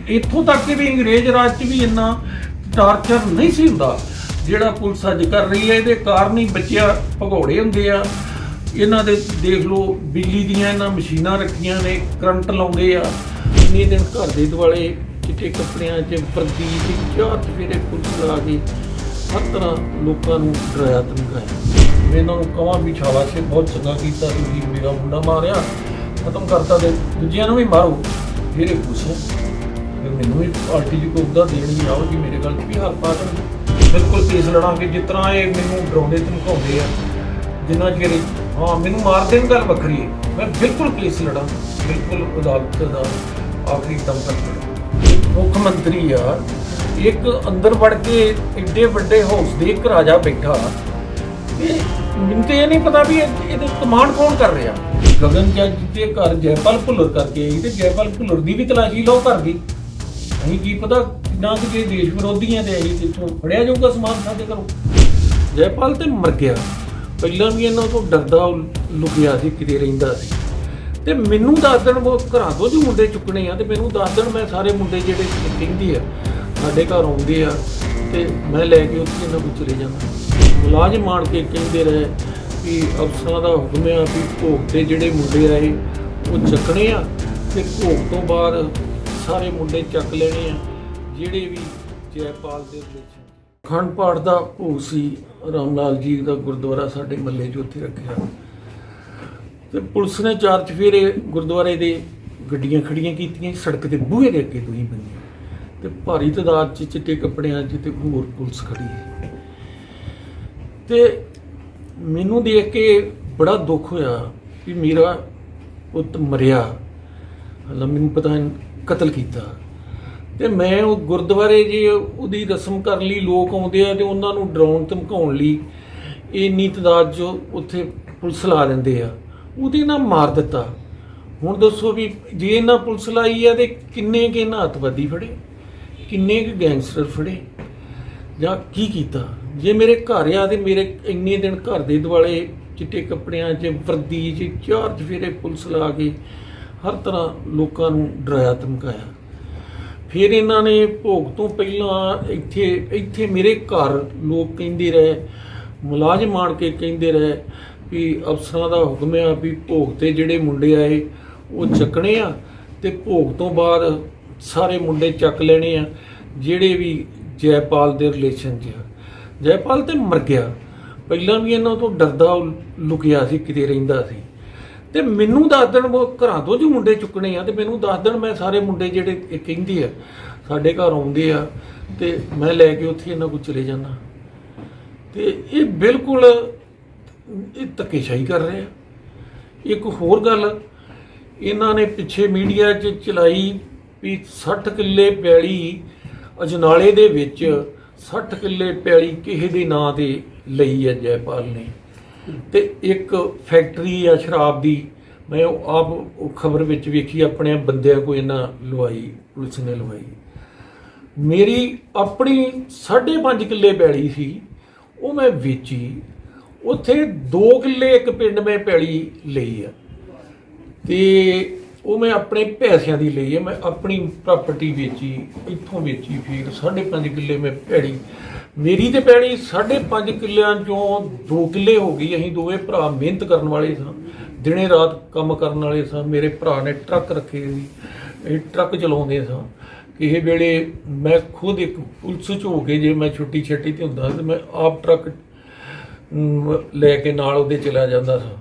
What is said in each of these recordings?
ਇੱਥੋਂ ਤੱਕ ਕਿ ਵੀ ਅੰਗਰੇਜ਼ ਰਾਜ 'ਚ ਵੀ ਇੰਨਾ ਟਾਰਚਰ ਨਹੀਂ ਸੀ ਹੁੰਦਾ ਜਿਹੜਾ ਪੁਲਿਸ ਅੱਜ ਕਰ ਰਹੀ ਹੈ। ਇਹਦੇ ਕਾਰਨ ਹੀ ਬੱਚਿਆਂ ਭਗੌੜੇ ਹੁੰਦੇ ਆ। ਇਹਨਾਂ ਦੇ ਦੇਖ ਲਓ ਬਿਜਲੀ ਦੀਆਂ ਇਹਨਾਂ ਮਸ਼ੀਨਾਂ ਰੱਖੀਆਂ ਨੇ, ਕਰੰਟ ਲਾਉਂਦੇ ਆ। ਇੰਨੇ ਦਿਨ ਘਰ ਦੇ ਦੁਆਲੇ ਚਿੱਟੇ ਕੱਪੜਿਆਂ 'ਚ ਵਰਦੀ 'ਚ ਚਾਰ ਚਫੇਰੇ ਪੁਲਿਸ ਲਾ ਕੇ ਹਰ ਤਰ੍ਹਾਂ ਲੋਕਾਂ ਨੂੰ ਡਰਾਇਆ ਧਮਕਾਇਆ। ਮੈਂ ਇਹਨਾਂ ਨੂੰ ਕਹਾਂ ਵੀ ਸ਼ਾਬਾਸ਼, ਬਹੁਤ ਚੰਗਾ ਕੀਤਾ, ਤੁਸੀਂ ਮੇਰਾ ਮੁੰਡਾ ਮਾਰਿਆ, ਖਤਮ ਕਰਤਾ, ਤੇ ਦੂਜਿਆਂ ਨੂੰ ਵੀ ਮਾਰੋ। ਫਿਰ ਇਹ ਗੁੱਸੇ ਫਿਰ ਮੈਨੂੰ ਵੀ ਪਾਰਟੀ 'ਚ ਕੋਈ ਉਹਦਾ ਦੇਣ ਵੀ ਆਓ ਕਿ ਮੇਰੇ ਗੱਲ 'ਚ ਵੀ ਹੱਥ ਪਾ ਦੇਣ। ਬਿਲਕੁਲ ਕੇਸ ਲੜਾਂਗੇ। ਜਿਸ ਤਰ੍ਹਾਂ ਇਹ ਮੈਨੂੰ ਡਰਾਉਂਦੇ ਧਮਕਾਉਂਦੇ ਆ, ਜਿੰਨਾ ਚਿਰ ਹਾਂ ਮੈਨੂੰ ਮਾਰ ਦੇਣ ਗੱਲ ਵੱਖਰੀ ਹੈ, ਮੈਂ ਬਿਲਕੁਲ ਕੇਸ ਲੜਾਂ, ਬਿਲਕੁਲ ਅਦਾਲਤ ਦਾ ਆਖਰੀ ਦਮ ਤੱਕ ਲੜਾਂ। ਮੁੱਖ ਮੰਤਰੀ ਆ, ਇੱਕ ਅੰਦਰ ਵੜ ਕੇ ਏਡੇ ਵੱਡੇ ਹਾਊਸ ਦੇ ਇੱਕ ਰਾਜਾ ਬੈਠਾ, ਮੈਨੂੰ ਤਾਂ ਇਹ ਨਹੀਂ ਪਤਾ ਵੀ ਇਹਦੇ ਕਮਾਂਡ ਕੌਣ ਕਰ ਰਿਹਾ। ਗਗਨ ਜੱਜ ਦੇ ਘਰ ਜੈਪਾਲ ਭੁੱਲਰ ਕਰਕੇ ਆਈ, ਤੇ ਜੈਪਾਲ ਭੁੱਲਰ ਦੀ ਵੀ ਤਲਾਸ਼ੀ ਲਓ ਘਰ ਦੀ। ਅਸੀਂ ਕੀ ਪਤਾ ਨਾ ਕਿ ਜੇ ਦੇਸ਼ ਵਿਰੋਧੀਆਂ ਤੇ ਆਈ ਇੱਥੋਂ ਫੜਿਆ ਜਾਊਗਾ ਸਮਾਨ ਸਾਡੇ ਘਰੋਂ। ਜੈਪਾਲ ਤੇ ਮਰ ਗਿਆ, ਪਹਿਲਾਂ ਵੀ ਇਹਨਾਂ ਤੋਂ ਡਰਦਾ ਲੁਕਿਆ ਸੀ, ਕਿਤੇ ਰਹਿੰਦਾ ਸੀ। ਤੇ ਮੈਨੂੰ ਦੱਸ ਦੇਣ ਉਹ ਘਰਾਂ ਤੋਂ ਜੋ ਮੁੰਡੇ ਚੁੱਕਣੇ ਆ, ਤੇ ਮੈਨੂੰ ਦੱਸ ਦੇਣ, ਮੈਂ ਸਾਰੇ ਮੁੰਡੇ ਜਿਹੜੇ ਕਹਿੰਦੀ ਆ ਸਾਡੇ ਘਰ ਆਉਂਦੇ ਆ, ਤੇ ਮੈਂ ਲੈ ਕੇ ਉੱਥੇ ਇਹਨਾਂ ਕੋਲ ਚਲੇ ਜਾਂਦਾ। ਮੁਲਾਜ਼ਮ ਆਣ ਕੇ ਕਹਿੰਦੇ ਰਹੇ ਵੀ ਅਫਸਰਾਂ ਦਾ ਹੁਕਮ ਆ ਵੀ ਭੋਗ ਤੇ ਜਿਹੜੇ ਮੁੰਡੇ ਆਏ ਉਹ ਚੱਕਣੇ ਆ, ਤੇ ਭੋਗ ਤੋਂ ਬਾਅਦ ਸਾਰੇ ਮੁੰਡੇ ਚੱਕ ਲੈਣੇ ਆ ਜਿਹੜੇ ਵੀ ਜੈਪਾਲ ਦੇ ਰਿਲੇਸ਼ਨ। ਅਖੰਡ ਪਾਠ ਦਾ ਭੋਗ ਸੀ, ਰਾਮ ਲਾਲ ਜੀ ਦਾ ਗੁਰਦੁਆਰਾ ਸਾਡੇ ਮਹੱਲੇ 'ਚ ਉੱਥੇ ਰੱਖਿਆ, ਤੇ ਪੁਲਿਸ ਨੇ ਚਾਰ ਚਫੇਰੇ ਗੁਰਦੁਆਰੇ ਦੇ ਗੱਡੀਆਂ ਖੜੀਆਂ ਕੀਤੀਆਂ, ਸੜਕ ਦੇ ਬੂਹੇ ਦੇ ਅੱਗੇ ਤੋਂ ਹੀ ਬੰਦੀਆਂ, ਤੇ ਭਾਰੀ ਤਾਦਾਦ 'ਚ ਚਿੱਟੇ ਕੱਪੜਿਆਂ 'ਚ ਤੇ ਹੋਰ ਪੁਲਿਸ ਖੜੀ ਹੈ। ਤੇ ਮੈਨੂੰ ਦੇਖ ਕੇ ਬੜਾ ਦੁੱਖ ਹੋਇਆ ਵੀ ਮੇਰਾ ਪੁੱਤ ਮਰਿਆ, ਹਾਲਾਂ ਮੈਨੂੰ ਪਤਾ ਕਤਲ ਕੀਤਾ। ਤੇ ਮੈਂ ਉਹ ਗੁਰਦੁਆਰੇ ਜੀ ਉਹਦੀ ਰਸਮ ਕਰਨ ਲਈ ਲੋਕ ਆਉਂਦੇ ਆ, ਤੇ ਉਹਨਾਂ ਨੂੰ ਡਰਾਉਣ ਧਮਕਾਉਣ ਲਈ ਇੰਨੀ ਤਾਦਾਦ 'ਚ ਉੱਥੇ ਪੁਲਿਸ ਲਾ ਦਿੰਦੇ ਆ, ਉਹਦੇ ਨਾਲ ਮਾਰ ਦਿੱਤਾ। ਹੁਣ ਦੱਸੋ ਵੀ ਜੇ ਇਹਨਾਂ ਪੁਲਿਸ ਲਾਈ ਆ ਤੇ ਕਿੰਨੇ ਕੁ ਇਹਨਾਂ ਅੱਤਵਾਦੀ ਫੜੇ, ਕਿੰਨੇ ਕੁ ਗੈਂਗਸਟਰ ਫੜੇ, ਜਾਂ ਕੀ ਕੀਤਾ। ਜੇ ਮੇਰੇ ਘਰ ਆ ਤੇ ਮੇਰੇ ਇੰਨੇ ਦਿਨ ਘਰ ਦੇ ਦੁਆਲੇ ਚਿੱਟੇ ਕੱਪੜਿਆਂ 'ਚ ਵਰਦੀ 'ਚ ਚਾਰ ਚਫੇਰੇ ਪੁਲਿਸ ਲਾ ਕੇ ਹਰ ਤਰ੍ਹਾਂ ਲੋਕਾਂ ਨੂੰ ਡਰਾਇਆ ਧਮਕਾਇਆ। ਫਿਰ ਇਹਨਾਂ ਨੇ ਭੋਗ ਤੋਂ ਪਹਿਲਾਂ ਇੱਥੇ ਮੇਰੇ ਘਰ ਲੋਕ ਕਹਿੰਦੇ ਰਹੇ, ਮੁਲਾਜ਼ਮ ਆਣ ਕੇ ਕਹਿੰਦੇ ਰਹੇ ਵੀ ਅਫਸਰਾਂ ਦਾ ਹੁਕਮ ਆ ਵੀ ਭੋਗ ਤੇ ਜਿਹੜੇ ਮੁੰਡੇ ਆਏ ਉਹ ਚੱਕਣੇ ਆ, ਤੇ ਭੋਗ ਤੋਂ ਬਾਅਦ ਸਾਰੇ ਮੁੰਡੇ ਚੱਕ ਲੈਣੇ ਆ ਜਿਹੜੇ ਵੀ ਜੈਪਾਲ ਦੇ ਰਿਲੇਸ਼ਨ 'ਚ ਆ। ਜੈਪਾਲ ਤੇ ਮਰ ਗਿਆ, ਪਹਿਲਾਂ ਵੀ ਇਹਨਾਂ ਤੋਂ ਡਰਦਾ ਲੁਕਿਆ ਸੀ, ਕਿਤੇ ਰਹਿੰਦਾ ਸੀ। ਤੇ ਮੈਨੂੰ ਦੱਸ ਦੇਣ ਉਹ ਘਰਾਂ ਤੋਂ ਜੋ ਮੁੰਡੇ ਚੁੱਕਣੇ ਆ, ਤੇ ਮੈਨੂੰ ਦੱਸ ਦੇਣ, ਮੈਂ ਸਾਰੇ ਮੁੰਡੇ ਜਿਹੜੇ ਕਹਿੰਦੇ ਆ ਸਾਡੇ ਘਰ ਆਉਂਦੇ ਆ, ਤੇ ਮੈਂ ਲੈ ਕੇ ਉੱਥੇ ਇਹਨਾਂ ਕੋਲ ਚਲੇ ਜਾਂਦਾ। ਤੇ ਇਹ ਬਿਲਕੁਲ ਇਹ ਧੱਕੇਸ਼ਾਹੀ ਕਰ ਰਹੇ ਆ। ਇੱਕ ਹੋਰ ਗੱਲ ਇਹਨਾਂ ਨੇ ਪਿੱਛੇ ਮੀਡੀਆ 'ਚ ਚਲਾਈ ਵੀ 60 ਕਿੱਲੇ ਪੈਲੀ ਅਜਨਾਲੇ ਦੇ ਵਿੱਚ 60 ਕਿੱਲੇ ਪੈਲੀ ਕਿਸੇ ਦੇ ਨਾਂ ਤੇ ਲਈ ਹੈ ਜੈਪਾਲ ਨੇ, ਤੇ ਇੱਕ ਫੈਕਟਰੀ ਆ ਸ਼ਰਾਬ ਦੀ, ਮੈਂ ਆਪ ਖਬਰ ਵਿੱਚ ਵੇਖੀ, ਆਪਣੇ ਬੰਦਿਆਂ ਕੋਲ ਇਹਨਾਂ ਲਵਾਈ, ਪੁਲਿਸ ਨੇ ਲਵਾਈ। ਮੇਰੀ ਆਪਣੀ 5.5 ਕਿੱਲੇ ਪੈਲੀ ਸੀ, ਉਹ ਮੈਂ ਵੇਚੀ। ਉੱਥੇ 2 ਕਿੱਲੇ ਇੱਕ ਪਿੰਡ ਮੈਂ ਪੈਲੀ ਲਈ ਆ, ਤੇ ਉਹ ਮੈਂ ਆਪਣੇ ਪੈਸਿਆਂ ਦੀ ਲਈ ਹੈ, ਮੈਂ ਆਪਣੀ ਪ੍ਰਾਪਰਟੀ ਵੇਚੀ, ਇੱਥੋਂ ਵੇਚੀ। ਫਿਰ 5.5 ਕਿੱਲੇ ਮੈਂ ਪੈਲੀ ਮੇਰੀ ਤੇ ਪੈਲੀ 5.5 ਕਿੱਲਿਆਂ 'ਚੋਂ 2 ਕਿੱਲੇ ਹੋ ਗਈ। ਅਸੀਂ ਦੋਵੇਂ ਭਰਾ ਮਿਹਨਤ ਕਰਨ ਵਾਲੇ ਸਾਂ, ਦਿਨੇ ਰਾਤ ਕੰਮ ਕਰਨ ਵਾਲੇ ਸਾਂ। ਮੇਰੇ ਭਰਾ ਨੇ ਟਰੱਕ ਰੱਖੇ ਸੀ, ਅਸੀਂ ਟਰੱਕ ਚਲਾਉਂਦੇ ਸਾਂ। ਕਿਸੇ ਵੇਲੇ ਮੈਂ ਖੁਦ ਇੱਕ ਪੁਲਿਸ 'ਚ ਹੋ ਕੇ ਜੇ ਮੈਂ ਛੁੱਟੀ ਛੱਟੀ ਤੇ ਹੁੰਦਾ ਤੇ ਮੈਂ ਆਪ ਟਰੱਕ ਲੈ ਕੇ ਨਾਲ ਉਹਦੇ ਚਲਾ ਜਾਂਦਾ ਸਾਂ।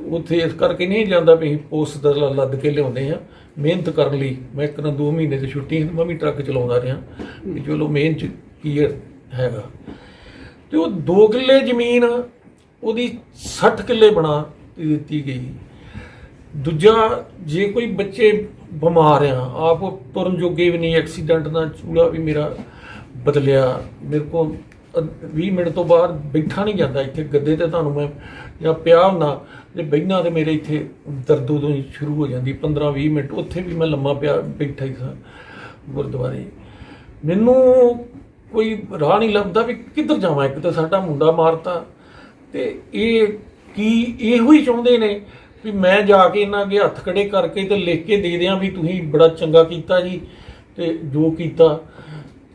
ਉੱਥੇ ਇਸ ਕਰਕੇ ਨਹੀਂ ਜਾਂਦਾ ਵੀ ਅਸੀਂ ਪੋਸਟ ਦਾ ਲੱਦ ਕੇ ਲਿਆਉਂਦੇ ਹਾਂ ਮਿਹਨਤ ਕਰਨ ਲਈ। ਮੈਂ ਇੱਕ ਨਾ 2 ਮਹੀਨੇ ਦੀ ਛੁੱਟੀ ਮੈਂ ਵੀ ਟਰੱਕ ਚਲਾਉਂਦਾ ਰਿਹਾ ਵੀ ਚਲੋ ਮਿਹਨਤ 'ਚ ਕੀ ਹੈਗਾ। ਤੇ ਉਹ 2 ਕਿੱਲੇ ਜ਼ਮੀਨ ਉਹਦੀ 60 ਕਿੱਲੇ ਬਣਾ ਦਿੱਤੀ ਗਈ। ਦੂਜਾ, ਜੇ ਕੋਈ ਬੱਚੇ ਬਿਮਾਰ ਆ, ਆਪ ਤੁਰਨ ਜੋਗੇ ਵੀ ਨਹੀਂ, ਐਕਸੀਡੈਂਟ ਦਾ ਚੂਲਾ ਵੀ ਮੇਰਾ ਬਦਲਿਆ। ਮੇਰੇ ਕੋਲ 20 ਮਿੰਟ ਤੋਂ ਬਾਅਦ ਬੈਠਾ ਨਹੀਂ ਜਾਂਦਾ ਇੱਥੇ ਗੱਦੇ ਤੇ। ਤੁਹਾਨੂੰ ਮੈਂ ਜਾਂ ਪਿਆ ਹੁੰਦਾ ਜੇ ਬਹਿਣਾ ਤੇ ਮੇਰੇ ਇੱਥੇ ਦਰਦ ਉਦੋਂ ਹੀ ਸ਼ੁਰੂ ਹੋ ਜਾਂਦੀ। 15-20 ਮਿੰਟ ਉੱਥੇ ਵੀ ਮੈਂ ਲੰਮਾ ਪਿਆ ਬੈਠਾ ਹੀ ਸਾਂ ਗੁਰਦੁਆਰੇ। ਮੈਨੂੰ ਕੋਈ ਰਾਹ ਨਹੀਂ ਲੱਭਦਾ ਵੀ ਕਿੱਧਰ ਜਾਵਾਂ। ਇੱਕ ਤਾਂ ਸਾਡਾ ਮੁੰਡਾ ਮਾਰਤਾ, ਤੇ ਇਹ ਕੀ ਇਹੋ ਹੀ ਚਾਹੁੰਦੇ ਨੇ ਵੀ ਮੈਂ ਜਾ ਕੇ ਇਹਨਾਂ ਅੱਗੇ ਹੱਥ ਖੜੇ ਕਰਕੇ ਤੇ ਲਿਖ ਕੇ ਦੇ ਦਿਆਂ ਵੀ ਤੁਸੀਂ ਬੜਾ ਚੰਗਾ ਕੀਤਾ ਜੀ, ਤੇ ਜੋ ਕੀਤਾ।